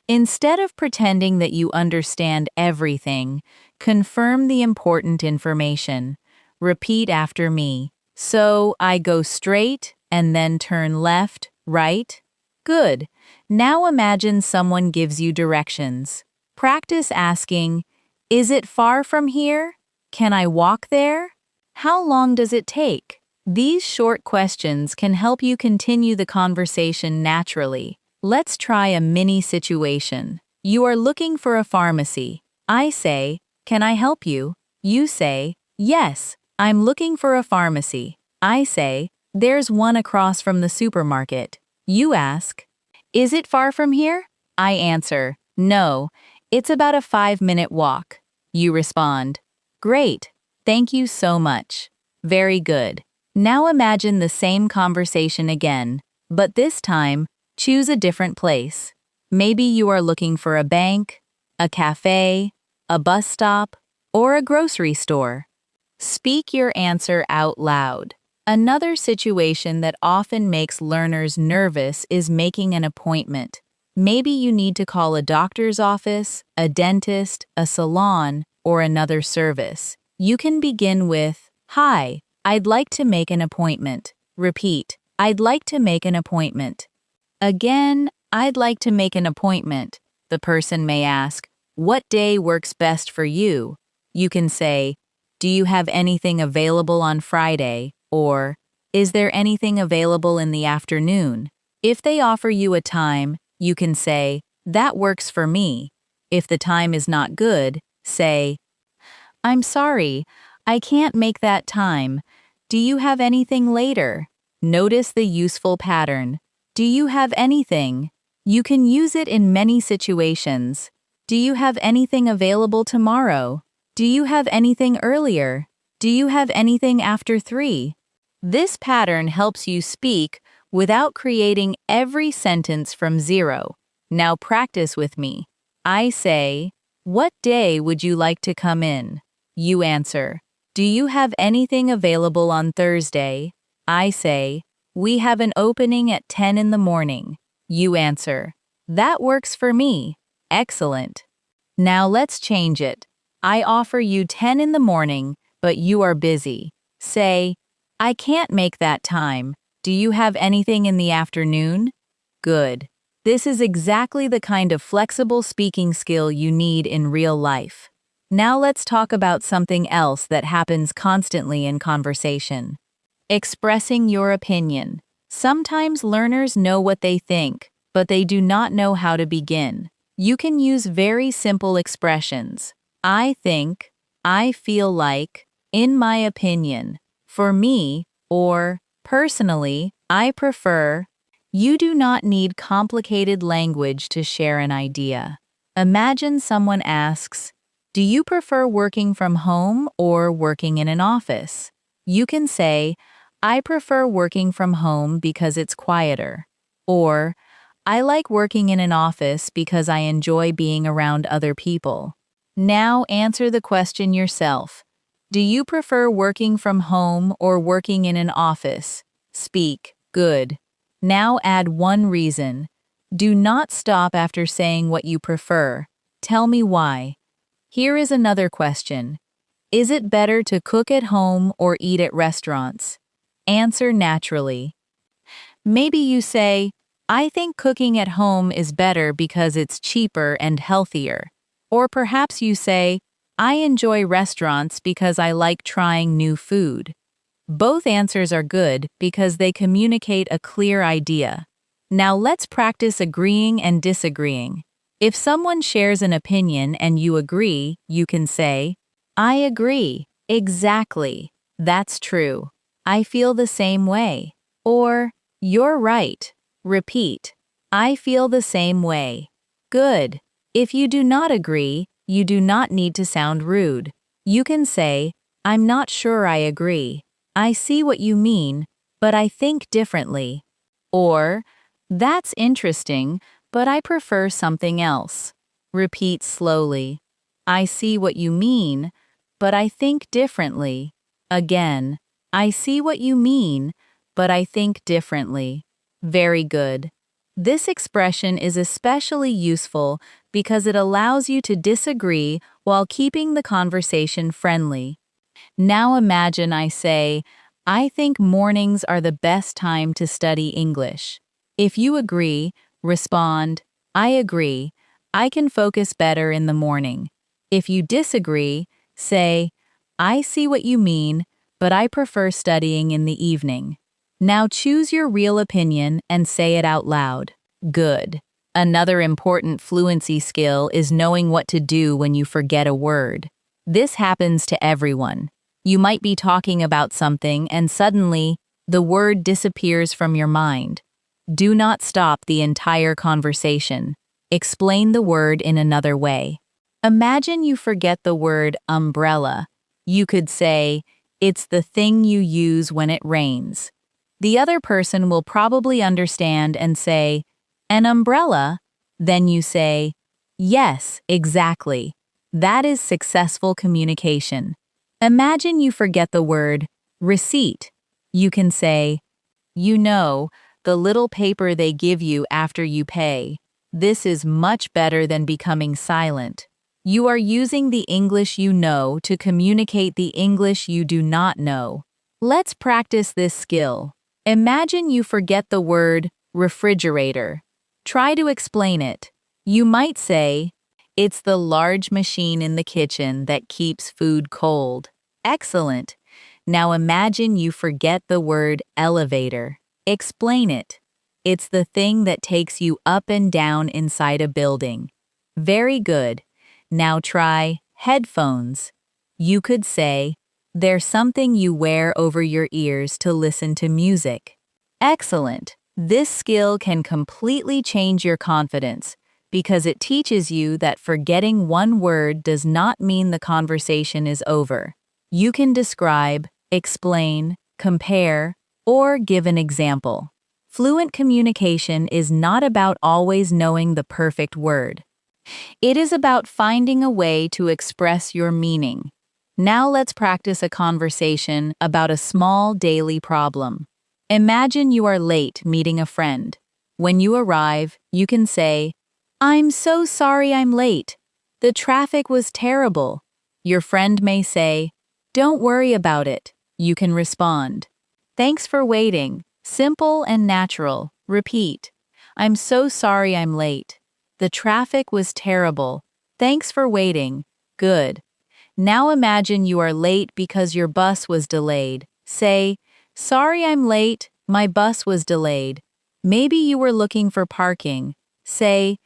Instead of pretending that you understand everything, confirm the important information. Repeat after me. So I go straight and then turn left, right? Good. Now imagine someone gives you directions. Practice asking, "Is it far from here? Can I walk there? How long does it take?" These short questions can help you continue the conversation naturally. Let's try a mini situation. You are looking for a pharmacy. I say, "Can I help you?" You say, "Yes, I'm looking for a pharmacy." I say, "There's one across from the supermarket." You ask, "Is it far from here?" I answer, "No, it's about a 5-minute walk." You respond, "Great, thank you so much." Very good. Now imagine the same conversation again, but this time, choose a different place. Maybe you are looking for a bank, a cafe, a bus stop, or a grocery store. Speak your answer out loud. Another situation that often makes learners nervous is making an appointment. Maybe you need to call a doctor's office, a dentist, a salon, or another service. You can begin with, "Hi, I'd like to make an appointment." Repeat, "I'd like to make an appointment." Again, "I'd like to make an appointment." The person may ask, "What day works best for you?" You can say, "Do you have anything available on Friday?" Or, "Is there anything available in the afternoon?" If they offer you a time, you can say, "That works for me." If the time is not good, say, "I'm sorry, I can't make that time. Do you have anything later?" Notice the useful pattern. Do you have anything? You can use it in many situations. Do you have anything available tomorrow? Do you have anything earlier? Do you have anything after 3? This pattern helps you speak without creating every sentence from zero. Now practice with me. I say, "What day would you like to come in?" You answer, "Do you have anything available on Thursday?" I say, "We have an opening at 10 in the morning." You answer, "That works for me." Excellent. Now let's change it. I offer you 10 in the morning, but you are busy. Say, "I can't make that time. Do you have anything in the afternoon?" Good. This is exactly the kind of flexible speaking skill you need in real life. Now let's talk about something else that happens constantly in conversation. Expressing your opinion. Sometimes learners know what they think, but they do not know how to begin. You can use very simple expressions. I think, I feel like, in my opinion, for me, or personally, I prefer. You do not need complicated language to share an idea. Imagine someone asks, "Do you prefer working from home or working in an office?" You can say, "I prefer working from home because it's quieter." Or, "I like working in an office because I enjoy being around other people." Now answer the question yourself. Do you prefer working from home or working in an office? Speak. Good. Now add one reason. Do not stop after saying what you prefer. Tell me why. Here is another question. Is it better to cook at home or eat at restaurants? Answer naturally. Maybe you say, "I think cooking at home is better because it's cheaper and healthier." Or perhaps you say, "I enjoy restaurants because I like trying new food." Both answers are good because they communicate a clear idea. Now let's practice agreeing and disagreeing. If someone shares an opinion and you agree, you can say, "I agree. Exactly. That's true. I feel the same way." Or, "You're right." Repeat, "I feel the same way." Good. If you do not agree, you do not need to sound rude. You can say, I'm not sure I agree. I see what you mean, but I think differently. Or, that's interesting, but I prefer something else. Repeat slowly. I see what you mean, but I think differently. Again, I see what you mean, but I think differently. Very good. This expression is especially useful because it allows you to disagree while keeping the conversation friendly. Now imagine I say, I think mornings are the best time to study English. If you agree, respond, I agree. I can focus better in the morning. If you disagree, say, I see what you mean, but I prefer studying in the evening. Now choose your real opinion and say it out loud. Good. Another important fluency skill is knowing what to do when you forget a word. This happens to everyone. You might be talking about something and suddenly, the word disappears from your mind. Do not stop the entire conversation. Explain the word in another way. Imagine you forget the word umbrella. You could say, it's the thing you use when it rains. The other person will probably understand and say, an umbrella? Then you say, yes, exactly. That is successful communication. Imagine you forget the word receipt. You can say, you know, the little paper they give you after you pay. This is much better than becoming silent. You are using the English you know to communicate the English you do not know. Let's practice this skill. Imagine you forget the word refrigerator. Try to explain it. You might say, it's the large machine in the kitchen that keeps food cold. Excellent. Now imagine you forget the word elevator. Explain it. It's the thing that takes you up and down inside a building. Very good. Now try headphones. You could say, they're something you wear over your ears to listen to music. Excellent. This skill can completely change your confidence because it teaches you that forgetting one word does not mean the conversation is over. You can describe, explain, compare, or give an example. Fluent communication is not about always knowing the perfect word. It is about finding a way to express your meaning. Now let's practice a conversation about a small daily problem. Imagine you are late meeting a friend. When you arrive, you can say, I'm so sorry I'm late. The traffic was terrible. Your friend may say, don't worry about it. You can respond, thanks for waiting. Simple and natural. Repeat, I'm so sorry I'm late. The traffic was terrible. Thanks for waiting. Good. Now imagine you are late because your bus was delayed. Say, sorry I'm late, my bus was delayed. Maybe you were looking for parking. Say,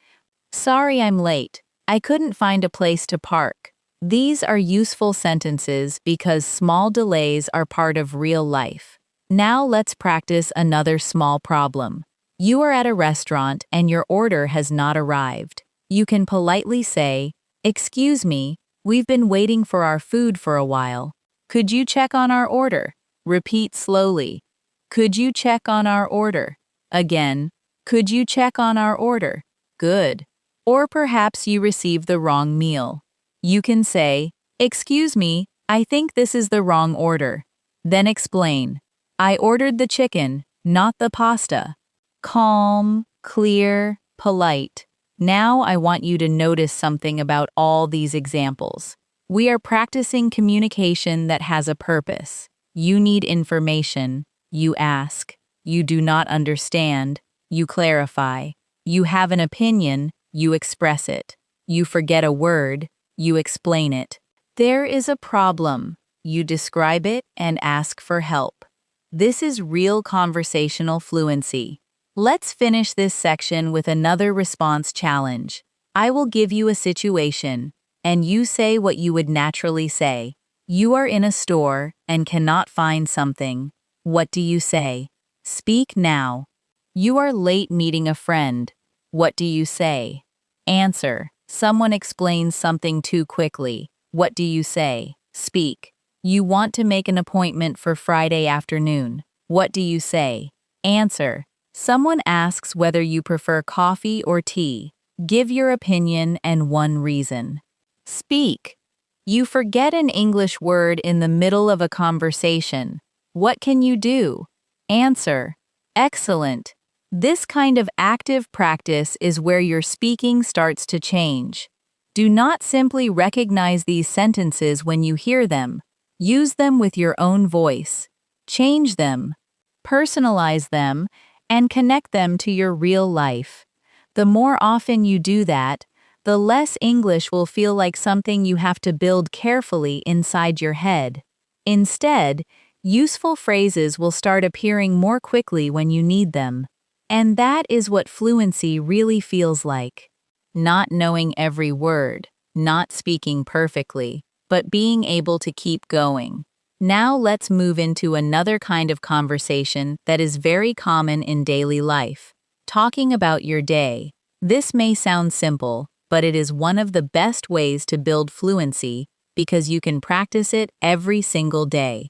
sorry I'm late, I couldn't find a place to park. These are useful sentences because small delays are part of real life. Now let's practice another small problem. You are at a restaurant and your order has not arrived. You can politely say, excuse me, we've been waiting for our food for a while. Could you check on our order? Repeat slowly. Could you check on our order? Again, could you check on our order? Good. Or perhaps you received the wrong meal. You can say, excuse me, I think this is the wrong order. Then explain, I ordered the chicken, not the pasta. Calm, clear, polite. Now I want you to notice something about all these examples. We are practicing communication that has a purpose. You need information. You ask. You do not understand. You clarify. You have an opinion. You express it. You forget a word. You explain it. There is a problem. You describe it and ask for help. This is real conversational fluency. Let's finish this section with another response challenge. I will give you a situation, and you say what you would naturally say. You are in a store and cannot find something. What do you say? Speak now. You are late meeting a friend. What do you say? Answer. Someone explains something too quickly. What do you say? Speak. You want to make an appointment for Friday afternoon. What do you say? Answer. Someone asks whether you prefer coffee or tea. Give your opinion and one reason. Speak. You forget an English word in the middle of a conversation. What can you do? Answer. Excellent. This kind of active practice is where your speaking starts to change. Do not simply recognize these sentences when you hear them. Use them with your own voice. Change them. Personalize them and connect them to your real life. The more often you do that, the less English will feel like something you have to build carefully inside your head. Instead, useful phrases will start appearing more quickly when you need them. And that is what fluency really feels like. Not knowing every word, not speaking perfectly, but being able to keep going. Now let's move into another kind of conversation that is very common in daily life. Talking about your day. This may sound simple, but it is one of the best ways to build fluency because you can practice it every single day.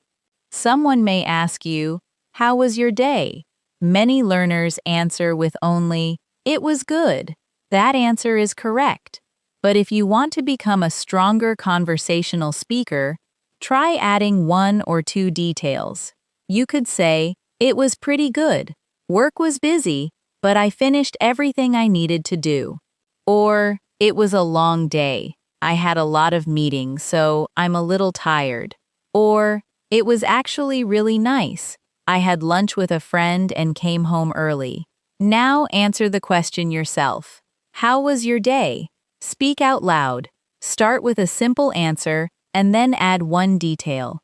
Someone may ask you, "How was your day?" Many learners answer with only, "It was good." That answer is correct. But if you want to become a stronger conversational speaker, try adding one or two details. You could say, "It was pretty good. Work was busy, but I finished everything I needed to do." Or, "It was a long day. I had a lot of meetings, so I'm a little tired." Or, "It was actually really nice. I had lunch with a friend and came home early." Now answer the question yourself. How was your day? Speak out loud. Start with a simple answer and then add one detail.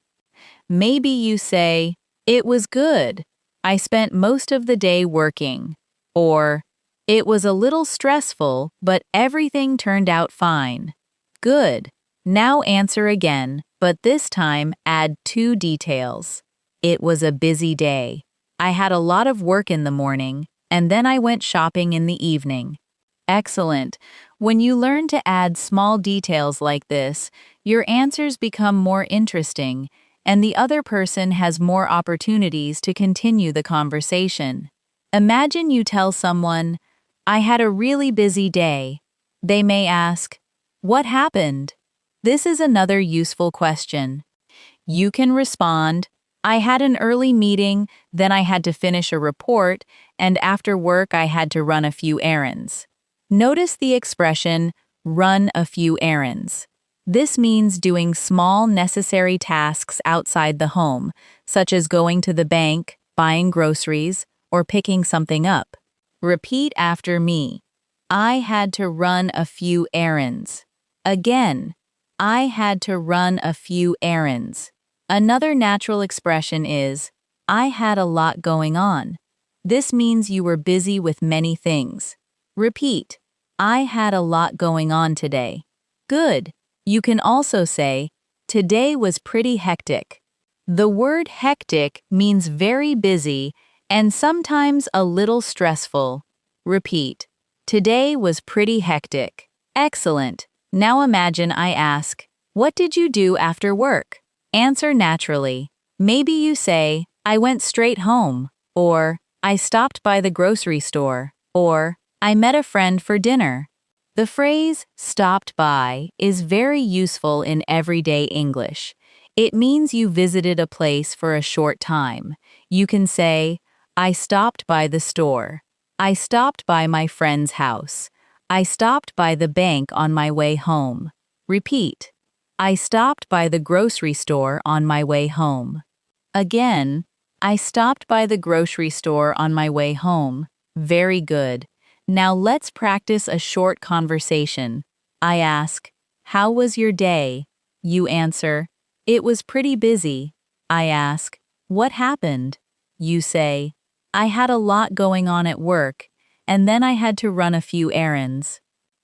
Maybe you say, "It was good. I spent most of the day working." Or, "It was a little stressful, but everything turned out fine." Good. Now answer again, but this time add two details. "It was a busy day. I had a lot of work in the morning, and then I went shopping in the evening." Excellent. When you learn to add small details like this, your answers become more interesting, and the other person has more opportunities to continue the conversation. Imagine you tell someone, "I had a really busy day." They may ask, "What happened?" This is another useful question. You can respond, "I had an early meeting, then I had to finish a report, and after work I had to run a few errands." Notice the expression, "run a few errands." This means doing small necessary tasks outside the home, such as going to the bank, buying groceries, or picking something up. Repeat after me. I had to run a few errands. Again, I had to run a few errands. Another natural expression is, I had a lot going on. This means you were busy with many things. Repeat, I had a lot going on today. Good. You can also say, today was pretty hectic. The word hectic means very busy and sometimes a little stressful. Repeat, today was pretty hectic. Excellent. Now imagine I ask, what did you do after work? Answer naturally. Maybe you say, I went straight home, or I stopped by the grocery store, or I met a friend for dinner. The phrase stopped by is very useful in everyday English. It means you visited a place for a short time. You can say, I stopped by the store. I stopped by my friend's house. I stopped by the bank on my way home. Repeat, I stopped by the grocery store on my way home. Again, I stopped by the grocery store on my way home. Very good. Now let's practice a short conversation. I ask, how was your day? You answer, it was pretty busy. I ask, what happened? You say, I had a lot going on at work, and then I had to run a few errands.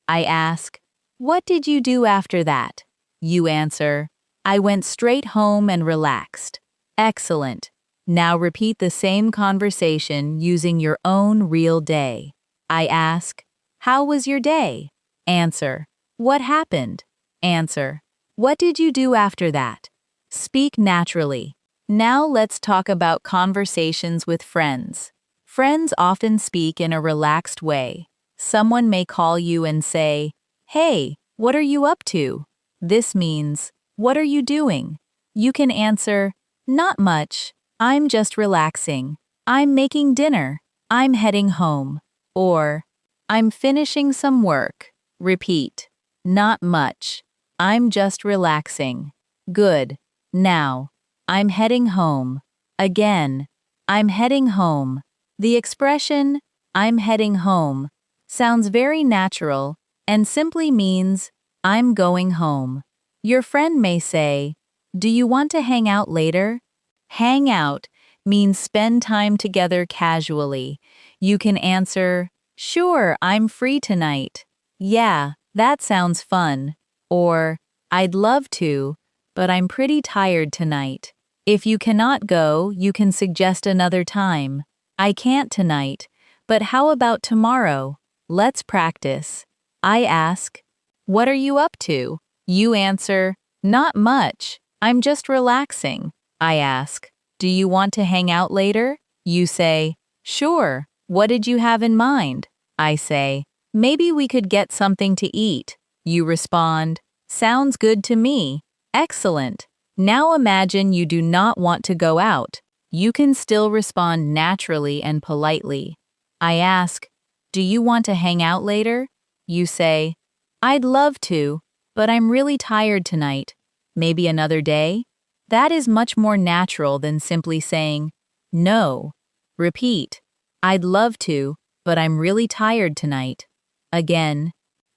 I ask, what did you do after that? You answer, I went straight home and relaxed. Excellent. Now repeat the same conversation using your own real day. I ask, how was your day? Answer, What happened? Answer. What did you do after that? Speak naturally. Now let's talk about conversations with friends. Friends often speak in a relaxed way. Someone may call you and say, "Hey, what are you up to?" This means, "What are you doing?" You can answer, "Not much. I'm just relaxing. I'm making dinner. I'm heading home." Or, "I'm finishing some work." Repeat, "Not much. I'm just relaxing." Good. Now, "I'm heading home." Again, "I'm heading home." The expression, "I'm heading home," sounds very natural and simply means, "I'm going home." Your friend may say, "Do you want to hang out later?" Hang out means spend time together casually. You can answer, "Sure, I'm free tonight." "Yeah, that sounds fun." Or, "I'd love to, but I'm pretty tired tonight." If you cannot go, you can suggest another time. "I can't tonight, but how about tomorrow? Let's practice." I ask, "What are you up to?" You answer, "Not much. I'm just relaxing." I ask, "Do you want to hang out later?" You say, "Sure. What did you have in mind?" I say, "Maybe we could get something to eat." You respond, "Sounds good to me." Excellent. Now imagine you do not want to go out. You can still respond naturally and politely. I ask, "Do you want to hang out later?" You say, "I'd love to, but I'm really tired tonight. Maybe another day?" That is much more natural than simply saying, "No." Repeat, "I'd love to, but I'm really tired tonight." Again,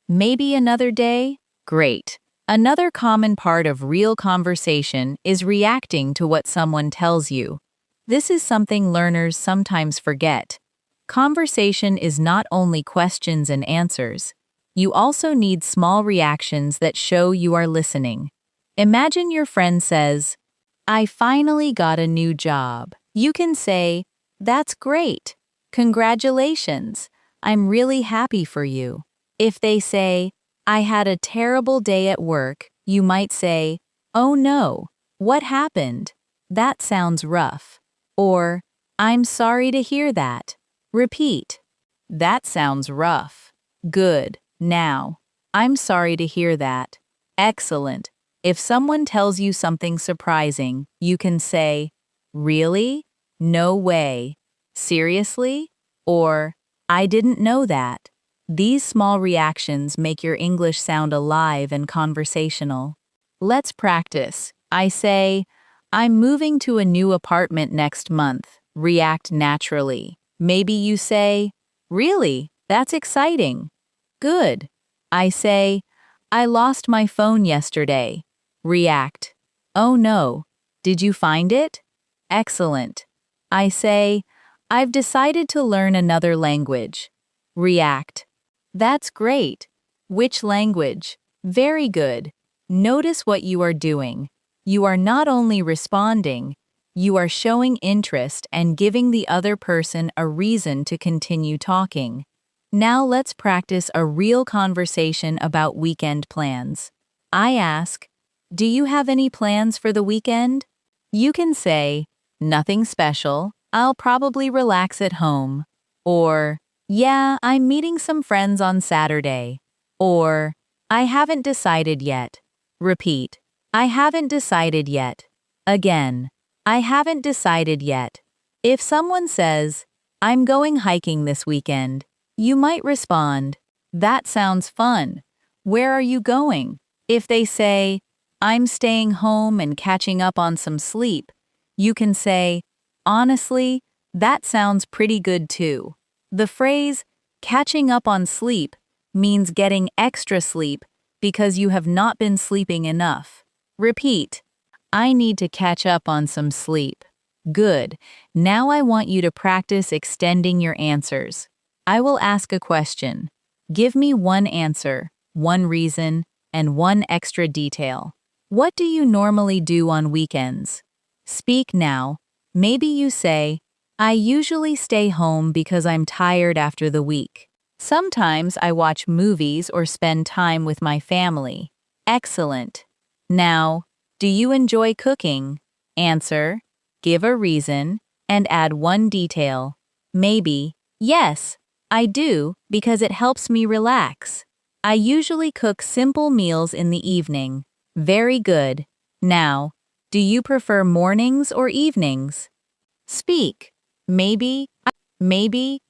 "Maybe another day?" Great. Another common part of real conversation is reacting to what someone tells you. This is something learners sometimes forget. Conversation is not only questions and answers. You also need small reactions that show you are listening. Imagine your friend says, "I finally got a new job." You can say, "That's great. Congratulations. I'm really happy for you." If they say, "I had a terrible day at work," you might say, "Oh no, what happened? That sounds rough." Or, "I'm sorry to hear that." Repeat, "That sounds rough." Good. Now, "I'm sorry to hear that." Excellent. If someone tells you something surprising, you can say, "Really? No way. Seriously?" Or, "I didn't know that." These small reactions make your English sound alive and conversational. Let's practice. I say, "I'm moving to a new apartment next month." React naturally. Maybe you say, "Really? That's exciting." Good. I say, "I lost my phone yesterday." React, "Oh no. Did you find it?" Excellent. I say, "I've decided to learn another language." React, "That's great. Which language?" Very good. Notice what you are doing. You are not only responding, you are showing interest and giving the other person a reason to continue talking. Now let's practice a real conversation about weekend plans. I ask, "Do you have any plans for the weekend?" You can say, "Nothing special. I'll probably relax at home." Or, "Yeah, I'm meeting some friends on Saturday." Or, "I haven't decided yet." Repeat, "I haven't decided yet." Again, "I haven't decided yet." If someone says, "I'm going hiking this weekend," you might respond, "That sounds fun. Where are you going?" If they say, "I'm staying home and catching up on some sleep," you can say, "Honestly, that sounds pretty good too." The phrase, "catching up on sleep," means getting extra sleep because you have not been sleeping enough. Repeat, "I need to catch up on some sleep." Good. Now I want you to practice extending your answers. I will ask a question. Give me one answer, one reason, and one extra detail. What do you normally do on weekends? Speak now. Maybe you say, "I usually stay home because I'm tired after the week." Sometimes I watch movies or spend time with my family. Excellent. Now, do you enjoy cooking? Answer, give a reason, and add one detail. Maybe, yes, I do because it helps me relax. I usually cook simple meals in the evening. Very good. Now, do you prefer mornings or evenings? Speak. Maybe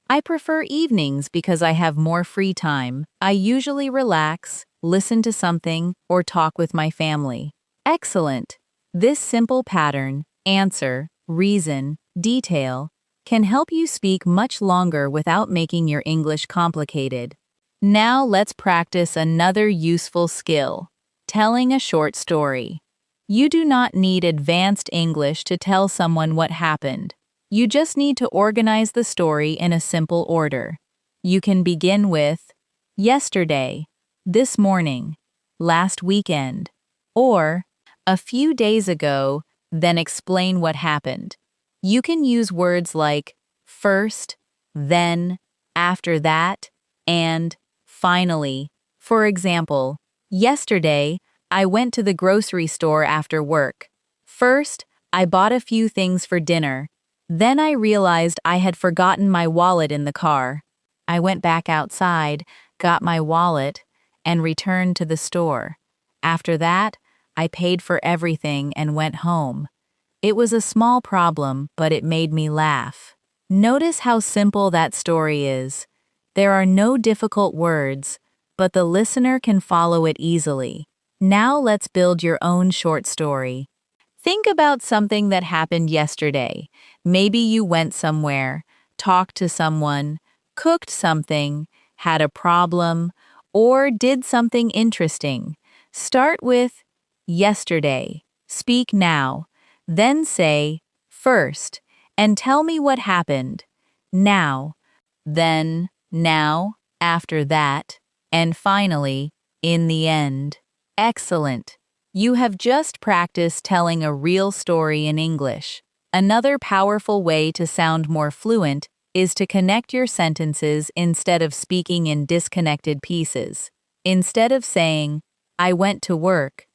I prefer evenings because I have more free time. I usually relax, listen to something, or talk with my family. Excellent. This simple pattern, answer, reason, detail, can help you speak much longer without making your English complicated. Now let's practice another useful skill, telling a short story. You do not need advanced English to tell someone what happened. You just need to organize the story in a simple order. You can begin with yesterday, this morning, last weekend, or a few days ago, then explain what happened. You can use words like first, then, after that, and finally. For example, yesterday, I went to the grocery store after work. First, I bought a few things for dinner. Then I realized I had forgotten my wallet in the car. I went back outside, got my wallet, and returned to the store. After that, I paid for everything and went home. It was a small problem, but it made me laugh. Notice how simple that story is. There are no difficult words, but the listener can follow it easily. Now let's build your own short story. Think about something that happened yesterday. Maybe you went somewhere, talked to someone, cooked something, had a problem, or did something interesting. Start with yesterday. Speak now. Then say first and tell me what happened. Now. Then, now, after that, and finally, in the end. Excellent. You have just practiced telling a real story in English. Another powerful way to sound more fluent is to connect your sentences instead of speaking in disconnected pieces. Instead of saying, I went to work,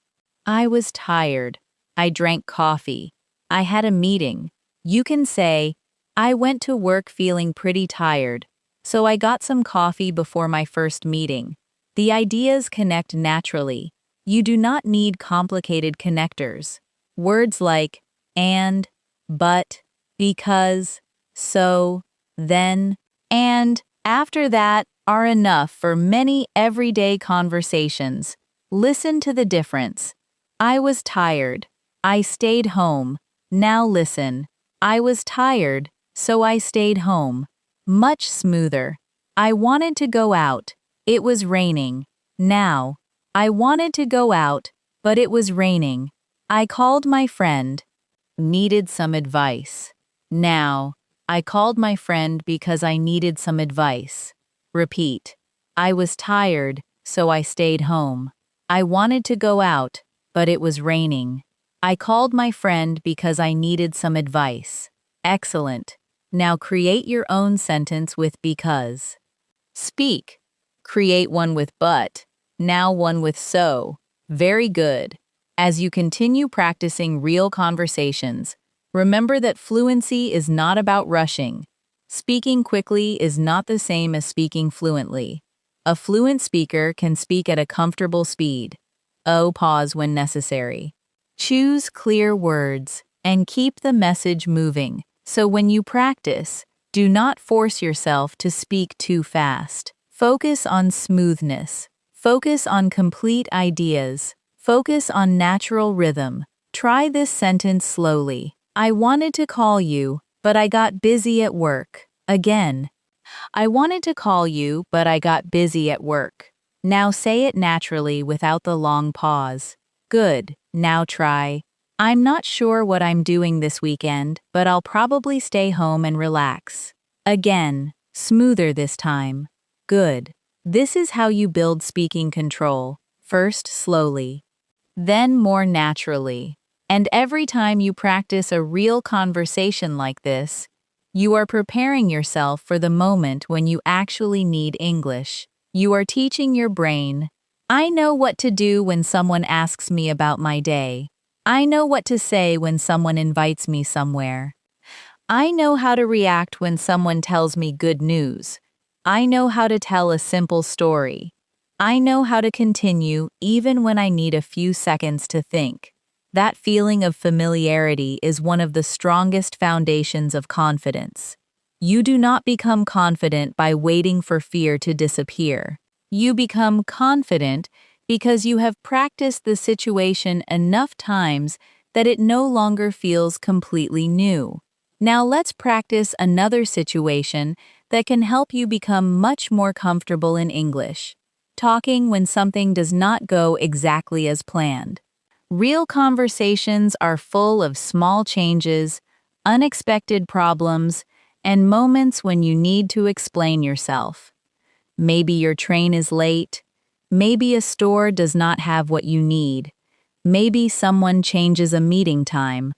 I was tired, I drank coffee, I had a meeting, you can say, I went to work feeling pretty tired, so I got some coffee before my first meeting. The ideas connect naturally. You do not need complicated connectors. Words like and, but, because, so, then, and after that are enough for many everyday conversations. Listen to the difference. I was tired. I stayed home. Now listen. I was tired, so I stayed home. Much smoother. I wanted to go out. It was raining. Now, I wanted to go out, but it was raining. I called my friend. Needed some advice. Now, I called my friend because I needed some advice. Repeat. I was tired, so I stayed home. I wanted to go out, but it was raining. I called my friend because I needed some advice. Excellent. Now create your own sentence with because. Speak. Create one with but. Now one with so. Very good. As you continue practicing real conversations, remember that fluency is not about rushing. Speaking quickly is not the same as speaking fluently. A fluent speaker can speak at a comfortable speed. Pause when necessary. Choose clear words and keep the message moving. So when you practice, do not force yourself to speak too fast. Focus on smoothness. Focus on complete ideas. Focus on natural rhythm. Try this sentence slowly. I wanted to call you, but I got busy at work. Again. I wanted to call you, but I got busy at work. Now say it naturally without the long pause. Good. Now try. I'm not sure what I'm doing this weekend, but I'll probably stay home and relax. Again. Smoother this time. Good. This is how you build speaking control. First slowly, then more naturally. And every time you practice a real conversation like this, You are preparing yourself for the moment when you actually need English. You are teaching your brain, I know what to do when someone asks me about my day. I know what to say when someone invites me somewhere. I know how to react when someone tells me good news. I know how to tell a simple story. I know how to continue even when I need a few seconds to think. That feeling of familiarity is one of the strongest foundations of confidence. You do not become confident by waiting for fear to disappear. You become confident because you have practiced the situation enough times that it no longer feels completely new. Now let's practice another situation that can help you become much more comfortable in English. Talking when something does not go exactly as planned. Real conversations are full of small changes, unexpected problems, and moments when you need to explain yourself. Maybe your train is late. Maybe a store does not have what you need. Maybe someone changes a meeting time.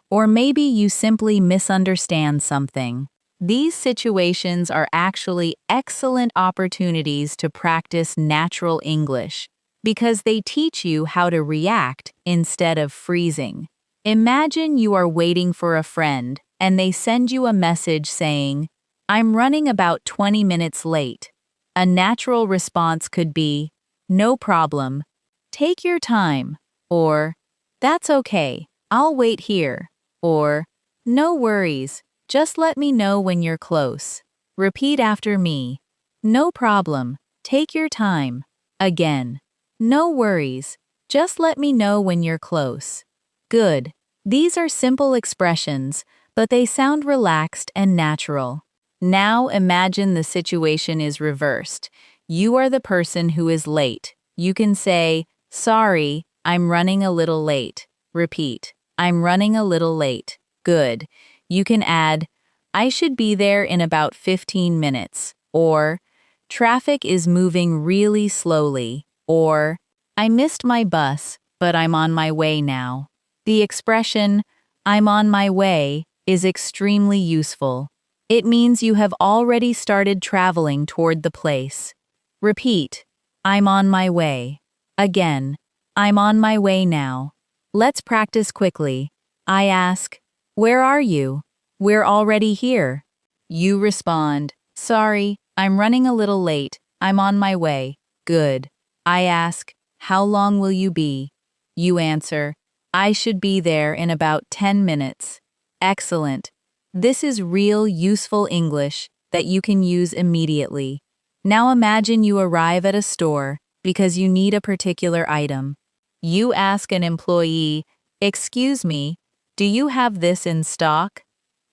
Or maybe you simply misunderstand something. These situations are actually excellent opportunities to practice natural English because they teach you how to react instead of freezing. Imagine you are waiting for a friend and they send you a message saying, I'm running about 20 minutes late. A natural response could be, no problem, take your time, or that's okay, I'll wait here, or no worries, just let me know when you're close. Repeat after me. No problem, take your time. Again. No worries, just let me know when you're close. Good. These are simple expressions, but they sound relaxed and natural. Now imagine the situation is reversed. You are the person who is late. You can say, sorry, I'm running a little late. Repeat, I'm running a little late. Good. You can add, I should be there in about 15 minutes. Or, traffic is moving really slowly. Or, I missed my bus, but I'm on my way now. The expression, I'm on my way, is extremely useful. It means you have already started traveling toward the place. Repeat, I'm on my way. Again, I'm on my way now. Let's practice quickly. I ask, where are you? We're already here. You respond, sorry, I'm running a little late. I'm on my way. Good. I ask, how long will you be? You answer, I should be there in about 10 minutes. Excellent. This is real useful English that you can use immediately. Now imagine you arrive at a store because you need a particular item. You ask an employee, excuse me, do you have this in stock?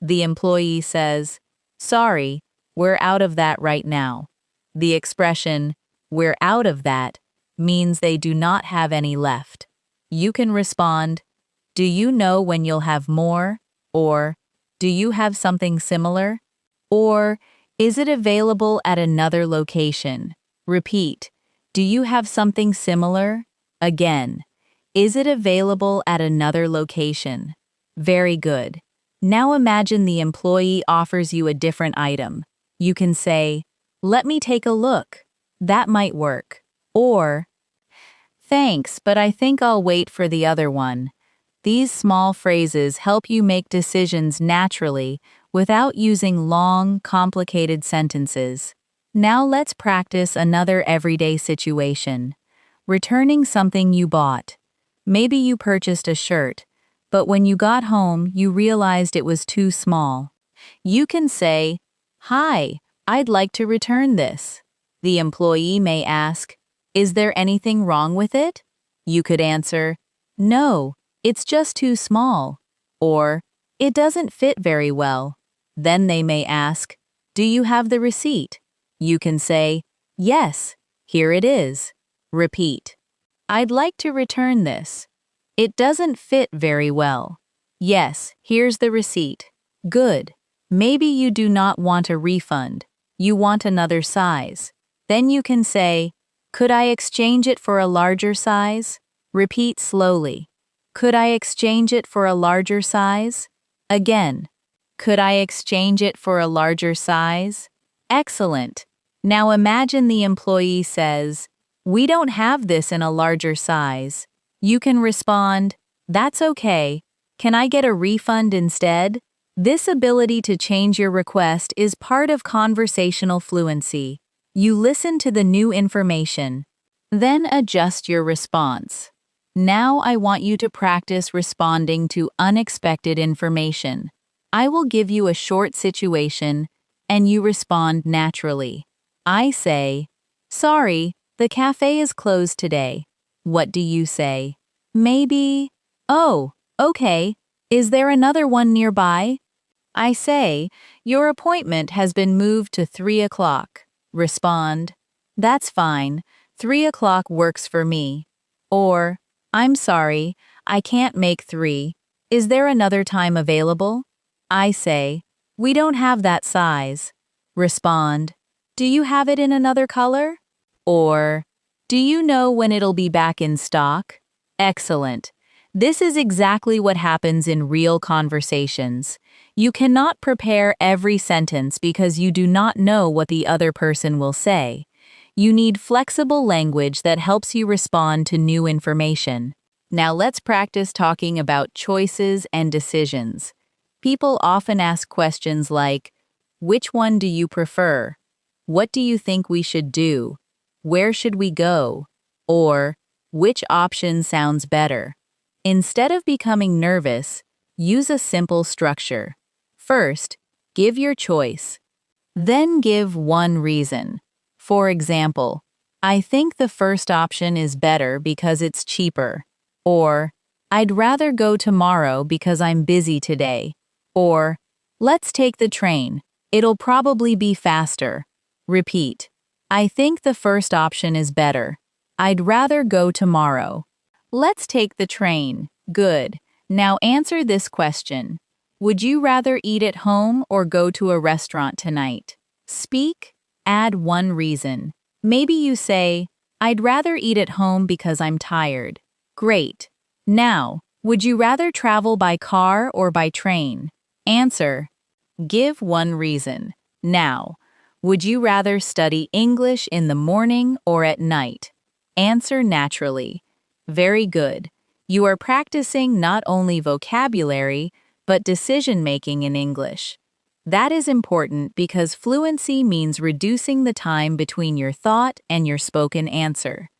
The employee says, sorry, we're out of that right now. The expression, we're out of that, means they do not have any left. You can respond, do you know when you'll have more? Or, do you have something similar? Or, is it available at another location? Repeat, do you have something similar? Again, is it available at another location? Very good. Now imagine the employee offers you a different item. You can say, let me take a look. That might work. Or, thanks, but I think I'll wait for the other one. These small phrases help you make decisions naturally without using long, complicated sentences. Now let's practice another everyday situation. Returning something you bought. Maybe you purchased a shirt, but when you got home, you realized it was too small. You can say, hi, I'd like to return this. The employee may ask, is there anything wrong with it? You could answer, no, it's just too small. Or, it doesn't fit very well. Then they may ask, do you have the receipt? You can say, yes, here it is. Repeat, I'd like to return this. It doesn't fit very well. Yes, here's the receipt. Good. Maybe you do not want a refund. You want another size. Then you can say, could I exchange it for a larger size? Repeat slowly. Could I exchange it for a larger size? Again. Could I exchange it for a larger size? Excellent. Now imagine the employee says, "We don't have this in a larger size." You can respond, "That's okay. Can I get a refund instead?" This ability to change your request is part of conversational fluency. You listen to the new information, then adjust your response. Now I want you to practice responding to unexpected information. I will give you a short situation, and you respond naturally. I say, "Sorry, the cafe is closed today." What do you say? Maybe, "Oh, okay. Is there another one nearby?" I say, "Your appointment has been moved to 3 o'clock." Respond, "That's fine. 3 o'clock works for me." Or, "I'm sorry, I can't make 3. Is there another time available?" I say, "We don't have that size." Respond, "Do you have it in another color?" Or, "Do you know when it'll be back in stock?" Excellent. This is exactly what happens in real conversations. You cannot prepare every sentence because you do not know what the other person will say. You need flexible language that helps you respond to new information. Now let's practice talking about choices and decisions. People often ask questions like, "Which one do you prefer?" "What do you think we should do?" "Where should we go?" Or, "Which option sounds better?" Instead of becoming nervous, use a simple structure. First, give your choice. Then give one reason. For example, "I think the first option is better because it's cheaper." Or, "I'd rather go tomorrow because I'm busy today." Or, "Let's take the train. It'll probably be faster." Repeat, "I think the first option is better. I'd rather go tomorrow. Let's take the train." Good. Now answer this question. Would you rather eat at home or go to a restaurant tonight? Speak, add one reason. Maybe you say, "I'd rather eat at home because I'm tired." Great. Now, would you rather travel by car or by train? Answer. Give one reason. Now, would you rather study English in the morning or at night? Answer naturally. Very good. You are practicing not only vocabulary, but decision-making in English. That is important because fluency means reducing the time between your thought and your spoken answer.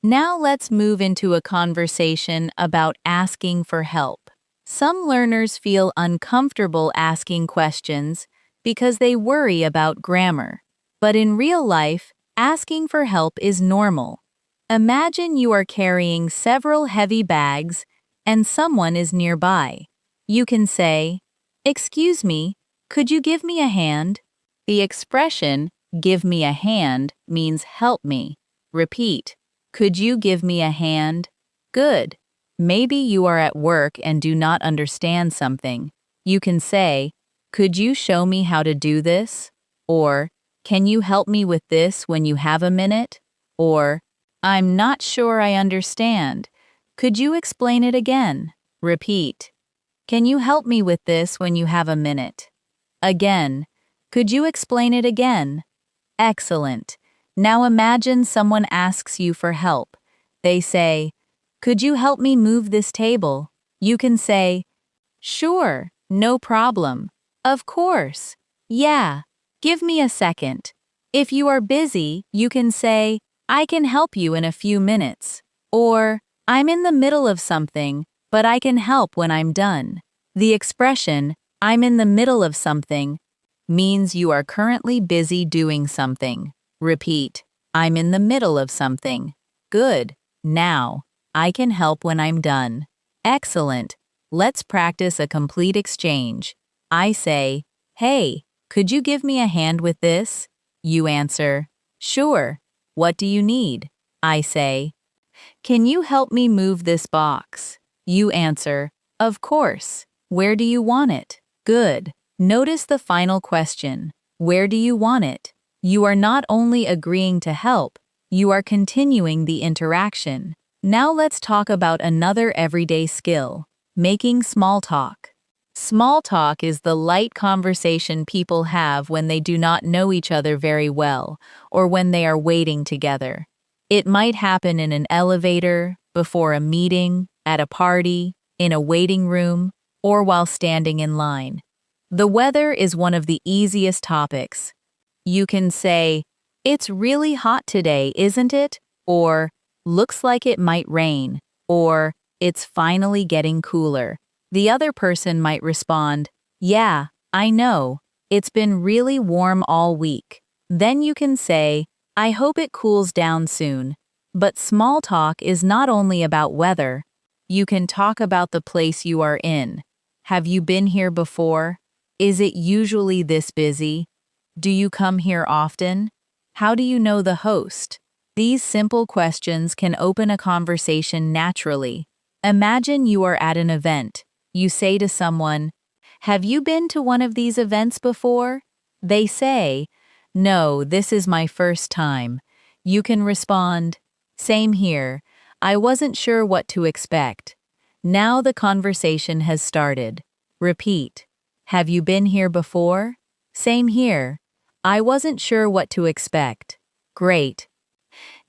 Now let's move into a conversation about asking for help. Some learners feel uncomfortable asking questions because they worry about grammar. But in real life, asking for help is normal. Imagine you are carrying several heavy bags and someone is nearby. You can say, "Excuse me, could you give me a hand?" The expression, "give me a hand," means help me. Repeat, "Could you give me a hand?" Good. Maybe you are at work and do not understand something. You can say, "Could you show me how to do this?" Or, "Can you help me with this when you have a minute?" Or, "I'm not sure I understand. Could you explain it again?" Repeat. "Can you help me with this when you have a minute?" Again. "Could you explain it again?" Excellent. Now imagine someone asks you for help. They say, "Could you help me move this table?" You can say, "Sure, no problem. Of course. Yeah, give me a second." If you are busy, you can say, "I can help you in a few minutes." Or, "I'm in the middle of something, but I can help when I'm done." The expression, "I'm in the middle of something," means you are currently busy doing something. Repeat, "I'm in the middle of something." Good. Now, "I can help when I'm done." Excellent. Let's practice a complete exchange. I say, "Hey, could you give me a hand with this?" You answer, "Sure. What do you need?" I say, "Can you help me move this box?" You answer, "Of course. Where do you want it?" Good. Notice the final question. Where do you want it? You are not only agreeing to help, you are continuing the interaction. Now let's talk about another everyday skill, making small talk. Small talk is the light conversation people have when they do not know each other very well, or when they are waiting together. It might happen in an elevator, before a meeting, at a party, in a waiting room, or while standing in line. The weather is one of the easiest topics. You can say, "It's really hot today, isn't it?" Or, "Looks like it might rain." Or, "It's finally getting cooler." The other person might respond, "Yeah, I know. It's been really warm all week." Then you can say, "I hope it cools down soon." But small talk is not only about weather. You can talk about the place you are in. Have you been here before? Is it usually this busy? Do you come here often? How do you know the host? These simple questions can open a conversation naturally. Imagine you are at an event. You say to someone, "Have you been to one of these events before?" They say, "No, this is my first time." You can respond, "Same here. I wasn't sure what to expect." Now the conversation has started. Repeat. "Have you been here before?" "Same here. I wasn't sure what to expect." Great.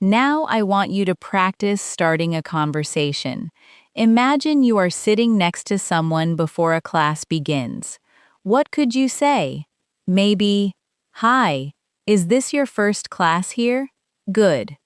Now I want you to practice starting a conversation. Imagine you are sitting next to someone before a class begins. What could you say? Maybe, "Hi, is this your first class here?" Good.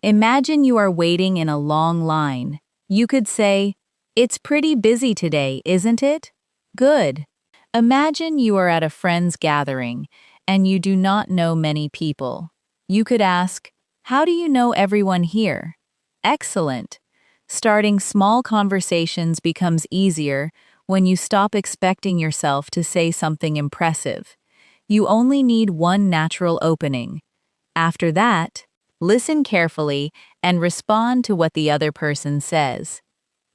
Imagine you are waiting in a long line. You could say, "It's pretty busy today, isn't it?" Good. Imagine you are at a friend's gathering and you do not know many people. You could ask, "How do you know everyone here?" Excellent. Starting small conversations becomes easier when you stop expecting yourself to say something impressive. You only need one natural opening. After that, listen carefully and respond to what the other person says.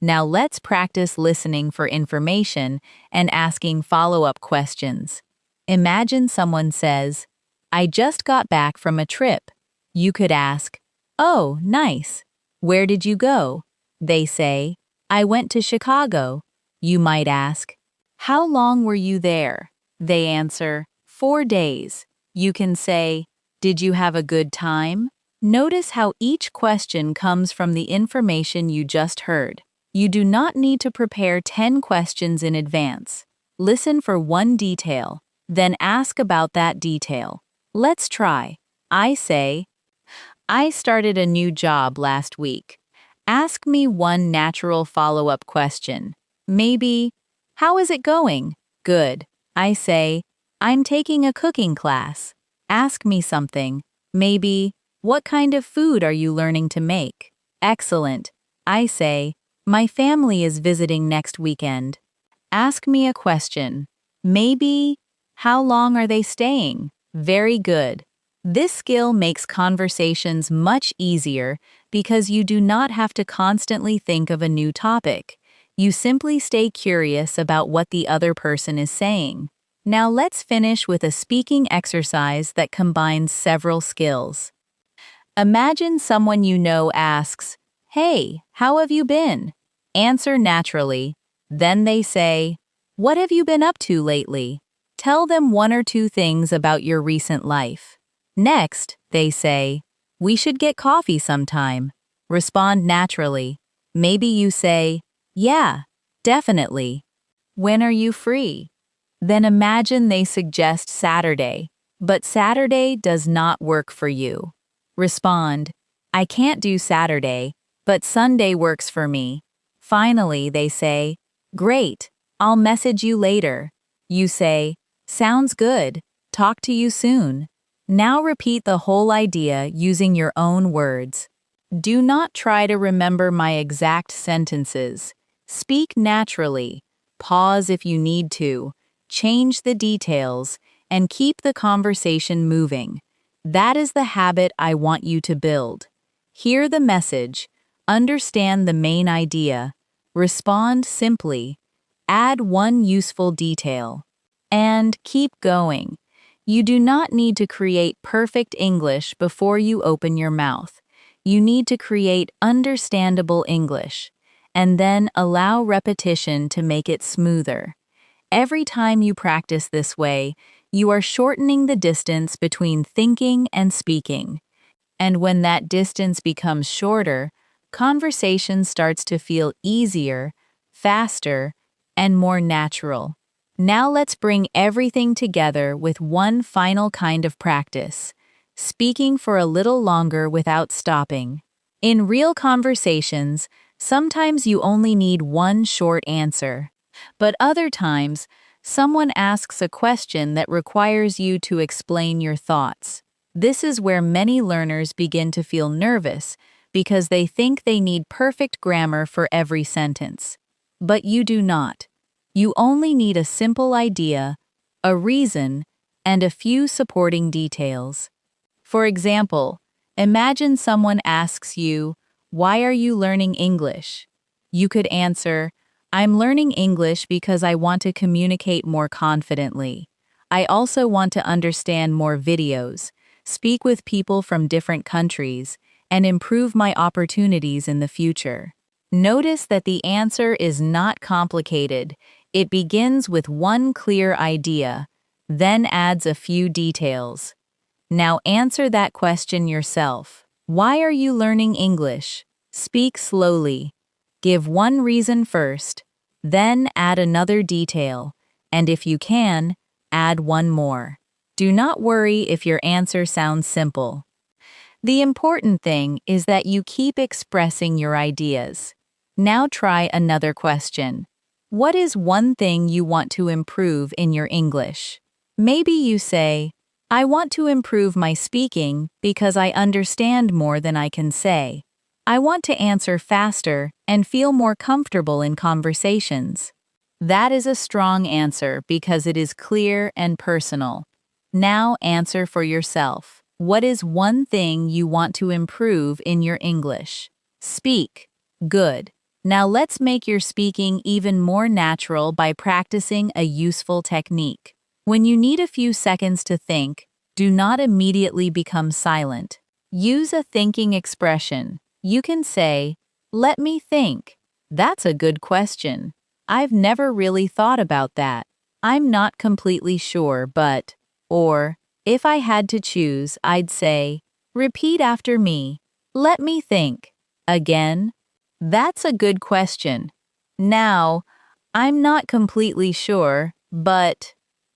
Now let's practice listening for information and asking follow-up questions. Imagine someone says, "I just got back from a trip." You could ask, "Oh, nice. Where did you go?" They say, "I went to Chicago." You might ask, "How long were you there?" They answer, "4 days." You can say, "Did you have a good time?" Notice how each question comes from the information you just heard. You do not need to prepare 10 questions in advance. Listen for one detail, then ask about that detail. Let's try. I say, "I started a new job last week." Ask me one natural follow-up question. Maybe, "How is it going?" Good. I say, "I'm taking a cooking class." Ask me something. Maybe, "What kind of food are you learning to make?" Excellent. I say, "My family is visiting next weekend." Ask me a question. Maybe, "How long are they staying?" Very good. This skill makes conversations much easier because you do not have to constantly think of a new topic. You simply stay curious about what the other person is saying. Now let's finish with a speaking exercise that combines several skills. Imagine someone you know asks, "Hey, how have you been?" Answer naturally. Then they say, "What have you been up to lately?" Tell them one or two things about your recent life. Next, they say, "We should get coffee sometime." Respond naturally. Maybe you say, "Yeah, definitely." "When are you free?" Then imagine they suggest Saturday, but Saturday does not work for you. Respond, "I can't do Saturday, but Sunday works for me." Finally, they say, "Great, I'll message you later." You say, "Sounds good. Talk to you soon." Now repeat the whole idea using your own words. Do not try to remember my exact sentences. Speak naturally. Pause if you need to. Change the details, and keep the conversation moving. That is the habit I want you to build. Hear the message. Understand the main idea. Respond simply. Add one useful detail. And keep going. You do not need to create perfect English before you open your mouth. You need to create understandable English, and then allow repetition to make it smoother. Every time you practice this way, you are shortening the distance between thinking and speaking. And when that distance becomes shorter, conversation starts to feel easier, faster, and more natural. Now let's bring everything together with one final kind of practice, speaking for a little longer without stopping. In real conversations, sometimes you only need one short answer. But other times, someone asks a question that requires you to explain your thoughts. This is where many learners begin to feel nervous because they think they need perfect grammar for every sentence. But you do not. You only need a simple idea, a reason, and a few supporting details. For example, imagine someone asks you, "Why are you learning English?" You could answer, "I'm learning English because I want to communicate more confidently. I also want to understand more videos, speak with people from different countries, and improve my opportunities in the future." Notice that the answer is not complicated. It begins with one clear idea, then adds a few details. Now answer that question yourself. Why are you learning English? Speak slowly. Give one reason first, then add another detail, and if you can, add one more. Do not worry if your answer sounds simple. The important thing is that you keep expressing your ideas. Now try another question. What is one thing you want to improve in your English? Maybe you say, "I want to improve my speaking because I understand more than I can say. I want to answer faster and feel more comfortable in conversations." That is a strong answer because it is clear and personal. Now answer for yourself. What is one thing you want to improve in your English? Speak. Good. Now let's make your speaking even more natural by practicing a useful technique. When you need a few seconds to think, do not immediately become silent. Use a thinking expression. You can say, "Let me think. That's a good question. I've never really thought about that. I'm not completely sure, but," or, "If I had to choose, I'd say," repeat after me, "Let me think." Again, "That's a good question." Now, "I'm not completely sure, but,"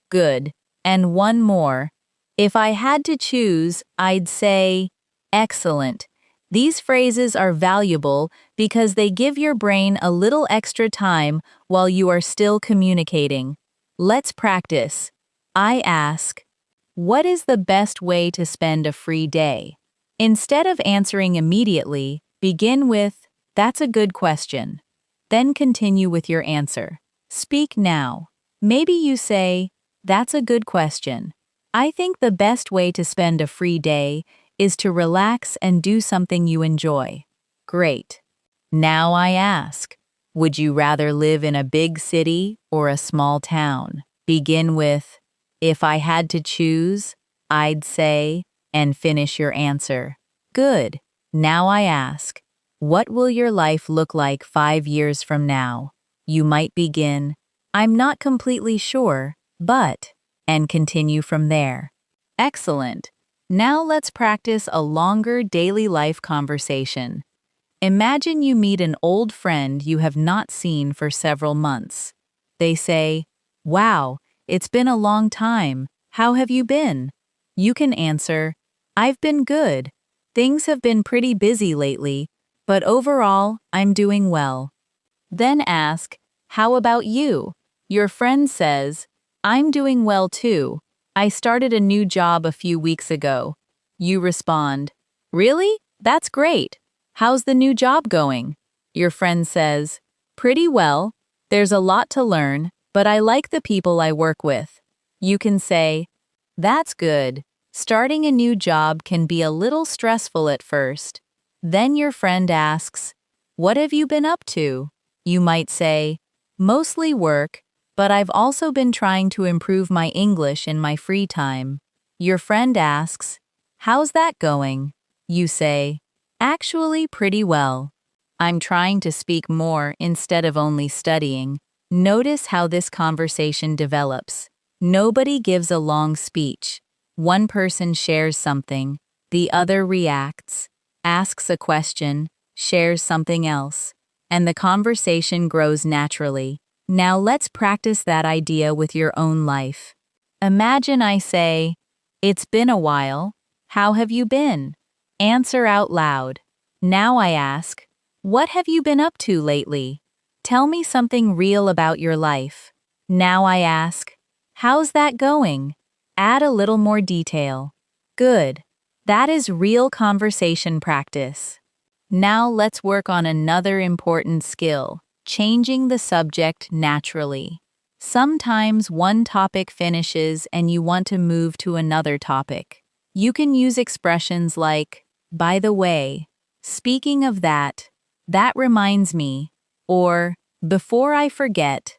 good. And one more, "If I had to choose, I'd say," excellent. These phrases are valuable because they give your brain a little extra time while you are still communicating. Let's practice. I ask, "What is the best way to spend a free day?" Instead of answering immediately, begin with, "That's a good question." Then continue with your answer. Speak now. Maybe you say, "That's a good question. I think the best way to spend a free day is to relax and do something you enjoy." Great. Now I ask, would you rather live in a big city or a small town? Begin with, "If I had to choose, I'd say," and finish your answer. Good. Now I ask, what will your life look like 5 years from now? You might begin, "I'm not completely sure, but," and continue from there. Excellent. Now let's practice a longer daily life conversation. Imagine you meet an old friend you have not seen for several months. They say, "Wow, it's been a long time. How have you been?" You can answer, "I've been good. Things have been pretty busy lately, but overall, I'm doing well." Then ask, "How about you?" Your friend says, "I'm doing well too. I started a new job a few weeks ago." You respond, "Really? That's great. How's the new job going?" Your friend says, "Pretty well. There's a lot to learn, but I like the people I work with." You can say, "That's good. Starting a new job can be a little stressful at first." Then your friend asks, "What have you been up to?" You might say, "Mostly work, but I've also been trying to improve my English in my free time." Your friend asks, "How's that going?" You say, "Actually, pretty well. I'm trying to speak more instead of only studying." Notice how this conversation develops. Nobody gives a long speech. One person shares something, the other reacts, asks a question, shares something else, and the conversation grows naturally. Now let's practice that idea with your own life. Imagine I say, "It's been a while. How have you been?" Answer out loud. Now I ask, "What have you been up to lately?" Tell me something real about your life. Now I ask, "How's that going?" Add a little more detail. Good. That is real conversation practice. Now let's work on another important skill, changing the subject naturally. Sometimes one topic finishes and you want to move to another topic. You can use expressions like, "By the way," "Speaking of that," "That reminds me," or "Before I forget."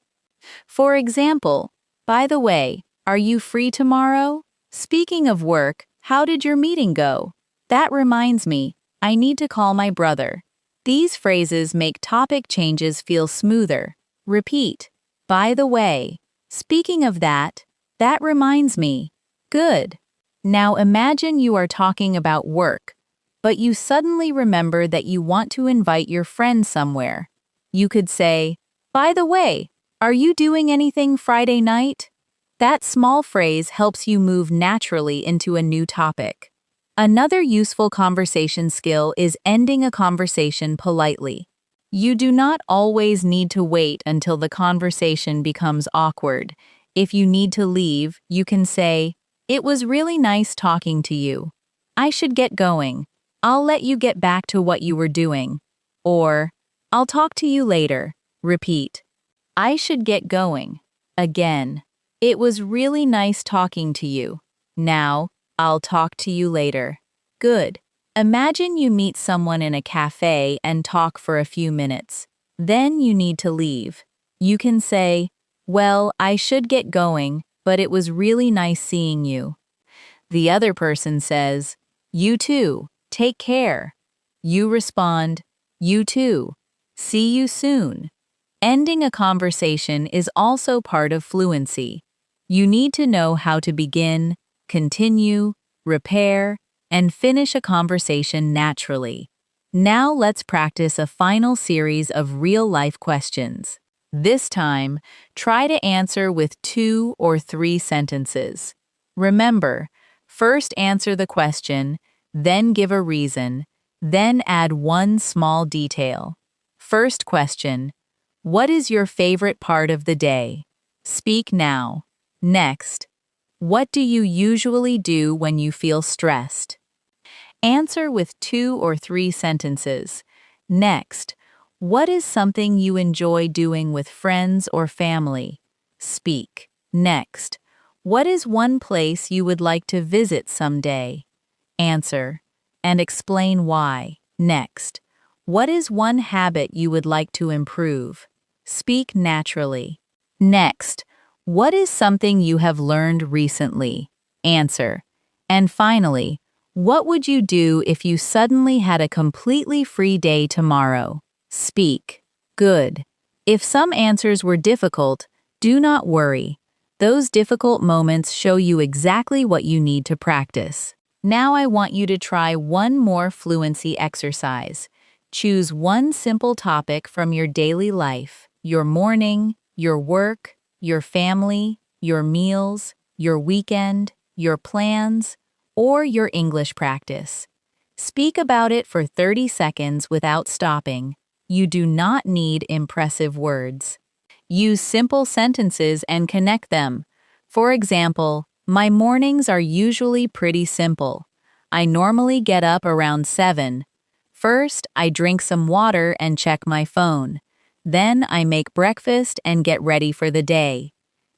For example, "By the way, are you free tomorrow? Speaking of work, how did your meeting go? That reminds me, I need to call my brother." These phrases make topic changes feel smoother. Repeat. "By the way, speaking of that, that reminds me." Good. Now imagine you are talking about work, but you suddenly remember that you want to invite your friends somewhere. You could say, "By the way, are you doing anything Friday night?" That small phrase helps you move naturally into a new topic. Another useful conversation skill is ending a conversation politely. You do not always need to wait until the conversation becomes awkward. If you need to leave, you can say, "It was really nice talking to you. I should get going. I'll let you get back to what you were doing." Or, "I'll talk to you later." Repeat. "I should get going." Again. "It was really nice talking to you. Now, I'll talk to you later." Good. Imagine you meet someone in a cafe and talk for a few minutes. Then you need to leave. You can say, "Well, I should get going, but it was really nice seeing you." The other person says, "You too, take care." You respond, "You too, see you soon." Ending a conversation is also part of fluency. You need to know how to begin, continue, repair, and finish a conversation naturally. Now let's practice a final series of real-life questions. This time, try to answer with 2 or 3 sentences. Remember, first answer the question, then give a reason, then add one small detail. First question, "What is your favorite part of the day?" Speak now. Next, "What do you usually do when you feel stressed?" Answer with 2 or 3 sentences. Next, "What is something you enjoy doing with friends or family?" Speak. Next, "What is one place you would like to visit someday?" Answer, and explain why. Next, "What is one habit you would like to improve?" Speak naturally. Next, "What is something you have learned recently?" Answer. And finally, "What would you do if you suddenly had a completely free day tomorrow?" Speak. Good. If some answers were difficult, do not worry. Those difficult moments show you exactly what you need to practice. Now I want you to try one more fluency exercise. Choose one simple topic from your daily life, your morning, your work, your family, your meals, your weekend, your plans, or your English practice. Speak about it for 30 seconds without stopping. You do not need impressive words. Use simple sentences and connect them. For example, "My mornings are usually pretty simple. I normally get up around 7. First, I drink some water and check my phone. Then I make breakfast and get ready for the day.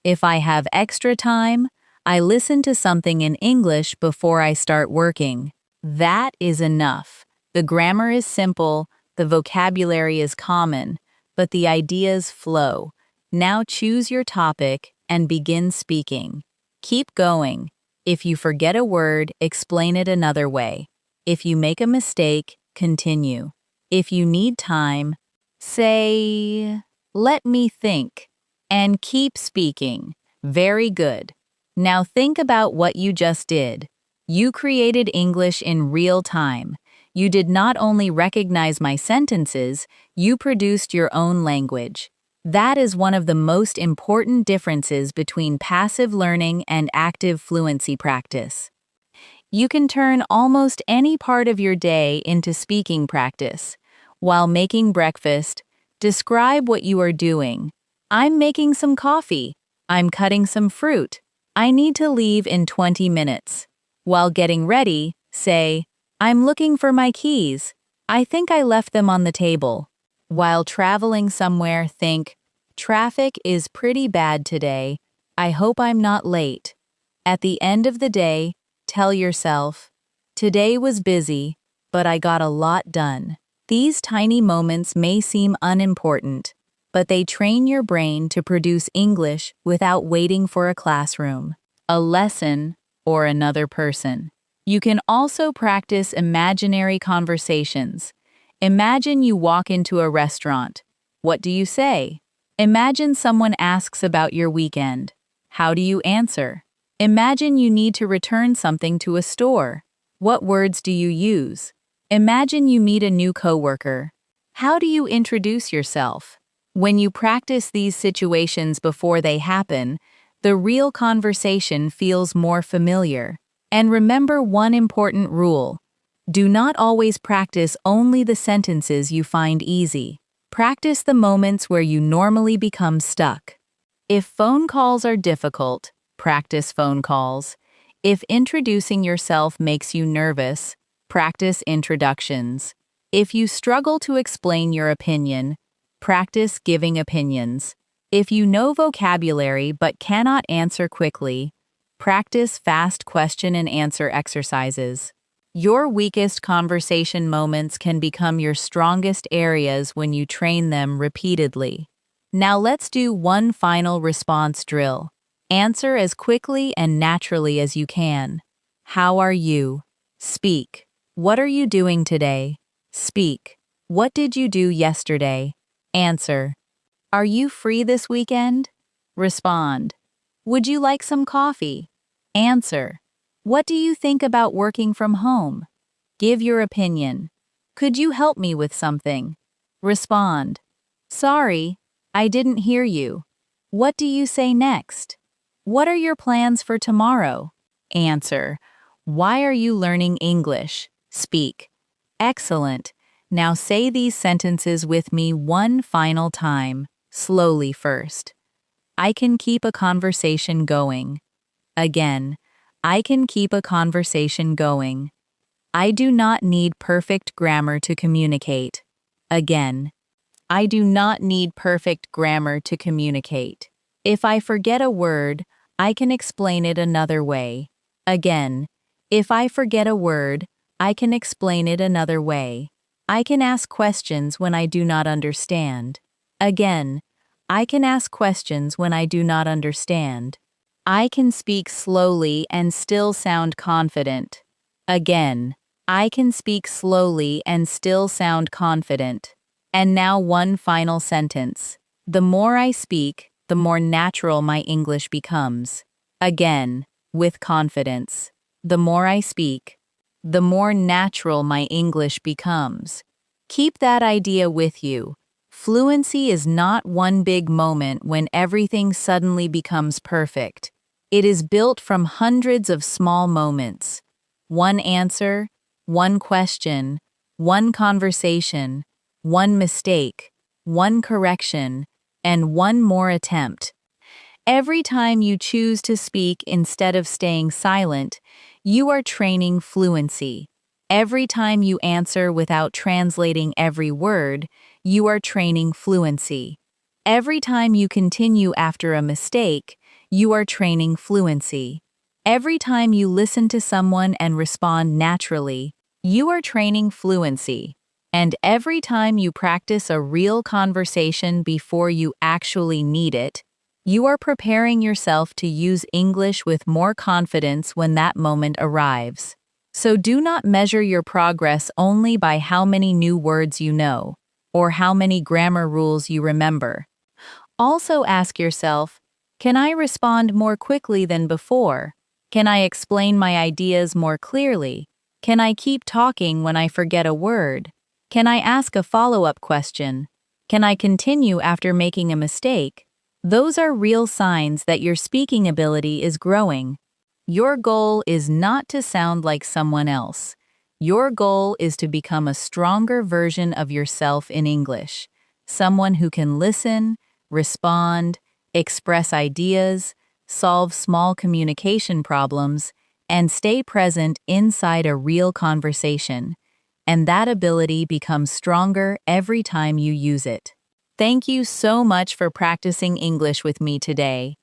If I have extra time, I listen to something in English before I start working." That is enough. The grammar is simple, the vocabulary is common, but the ideas flow. Now choose your topic and begin speaking. Keep going. If you forget a word, explain it another way. If you make a mistake, continue. If you need time, say, "Let me think." And keep speaking. Very good. Now think about what you just did. You created English in real time. You did not only recognize my sentences, you produced your own language. That is one of the most important differences between passive learning and active fluency practice. You can turn almost any part of your day into speaking practice. While making breakfast, describe what you are doing. I'm making some coffee. I'm cutting some fruit. I need to leave in 20 minutes. While getting ready, say, I'm looking for my keys. I think I left them on the table. While traveling somewhere, think, traffic is pretty bad today. I hope I'm not late. At the end of the day, tell yourself, today was busy, but I got a lot done. These tiny moments may seem unimportant, but they train your brain to produce English without waiting for a classroom, a lesson, or another person. You can also practice imaginary conversations. Imagine you walk into a restaurant. What do you say? Imagine someone asks about your weekend. How do you answer? Imagine you need to return something to a store. What words do you use? Imagine you meet a new coworker. How do you introduce yourself? When you practice these situations before they happen, the real conversation feels more familiar. And remember one important rule. Do not always practice only the sentences you find easy. Practice the moments where you normally become stuck. If phone calls are difficult, practice phone calls. If introducing yourself makes you nervous, practice introductions. If you struggle to explain your opinion, practice giving opinions. If you know vocabulary but cannot answer quickly, practice fast question and answer exercises. Your weakest conversation moments can become your strongest areas when you train them repeatedly. Now let's do one final response drill. Answer as quickly and naturally as you can. How are you? Speak. What are you doing today? Speak. What did you do yesterday? Answer. Are you free this weekend? Respond. Would you like some coffee? Answer. What do you think about working from home? Give your opinion. Could you help me with something? Respond. Sorry, I didn't hear you. What do you say next? What are your plans for tomorrow? Answer. Why are you learning English? Speak. Excellent. Now say these sentences with me one final time, slowly first. I can keep a conversation going. Again, I can keep a conversation going. I do not need perfect grammar to communicate. Again, I do not need perfect grammar to communicate. If I forget a word, I can explain it another way. Again, if I forget a word, I can explain it another way. I can ask questions when I do not understand. Again, I can ask questions when I do not understand. I can speak slowly and still sound confident. Again, I can speak slowly and still sound confident. And now one final sentence. The more I speak, the more natural my English becomes. Again, with confidence. The more I speak, the more natural my English becomes. Keep that idea with you. Fluency is not one big moment when everything suddenly becomes perfect. It is built from hundreds of small moments. One answer, one question, one conversation, one mistake, one correction, and one more attempt. Every time you choose to speak instead of staying silent, you are training fluency. Every time you answer without translating every word, you are training fluency. Every time you continue after a mistake, you are training fluency. Every time you listen to someone and respond naturally, you are training fluency. And every time you practice a real conversation before you actually need it, you are preparing yourself to use English with more confidence when that moment arrives. So do not measure your progress only by how many new words you know, or how many grammar rules you remember. Also ask yourself, can I respond more quickly than before? Can I explain my ideas more clearly? Can I keep talking when I forget a word? Can I ask a follow-up question? Can I continue after making a mistake? Those are real signs that your speaking ability is growing. Your goal is not to sound like someone else. Your goal is to become a stronger version of yourself in English, someone who can listen, respond, express ideas, solve small communication problems, and stay present inside a real conversation. And that ability becomes stronger every time you use it. Thank you so much for practicing English with me today.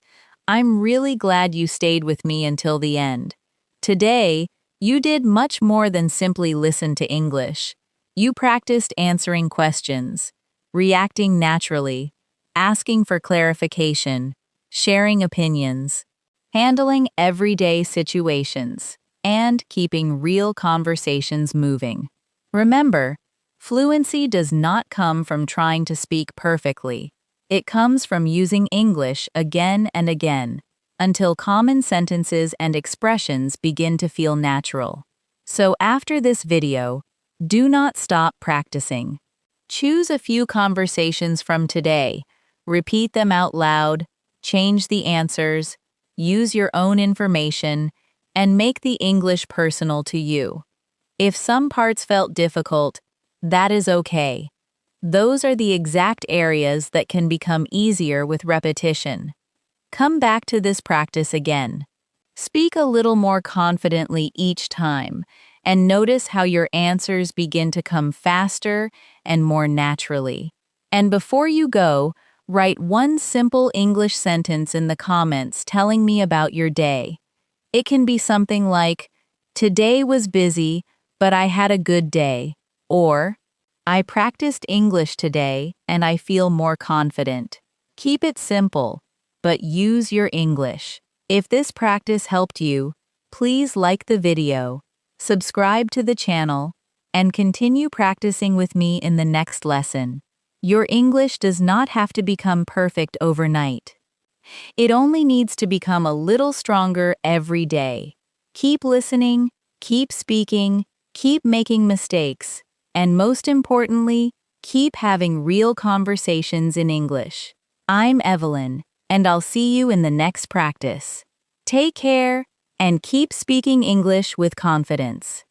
I'm really glad you stayed with me until the end. Today, you did much more than simply listen to English. You practiced answering questions, reacting naturally, asking for clarification, sharing opinions, handling everyday situations, and keeping real conversations moving. Remember, fluency does not come from trying to speak perfectly. It comes from using English again and again until common sentences and expressions begin to feel natural. So after this video, do not stop practicing. Choose a few conversations from today, repeat them out loud, change the answers, use your own information, and make the English personal to you. If some parts felt difficult, that is okay. Those are the exact areas that can become easier with repetition. Come back to this practice again. Speak a little more confidently each time, and notice how your answers begin to come faster and more naturally. And before you go, write one simple English sentence in the comments telling me about your day. It can be something like, "Today was busy, but I had a good day," or "I practiced English today and I feel more confident." Keep it simple, but use your English. If this practice helped you, please like the video, subscribe to the channel, and continue practicing with me in the next lesson. Your English does not have to become perfect overnight. It only needs to become a little stronger every day. Keep listening, keep speaking, keep making mistakes, and most importantly, keep having real conversations in English. I'm Evelyn, and I'll see you in the next practice. Take care, and keep speaking English with confidence.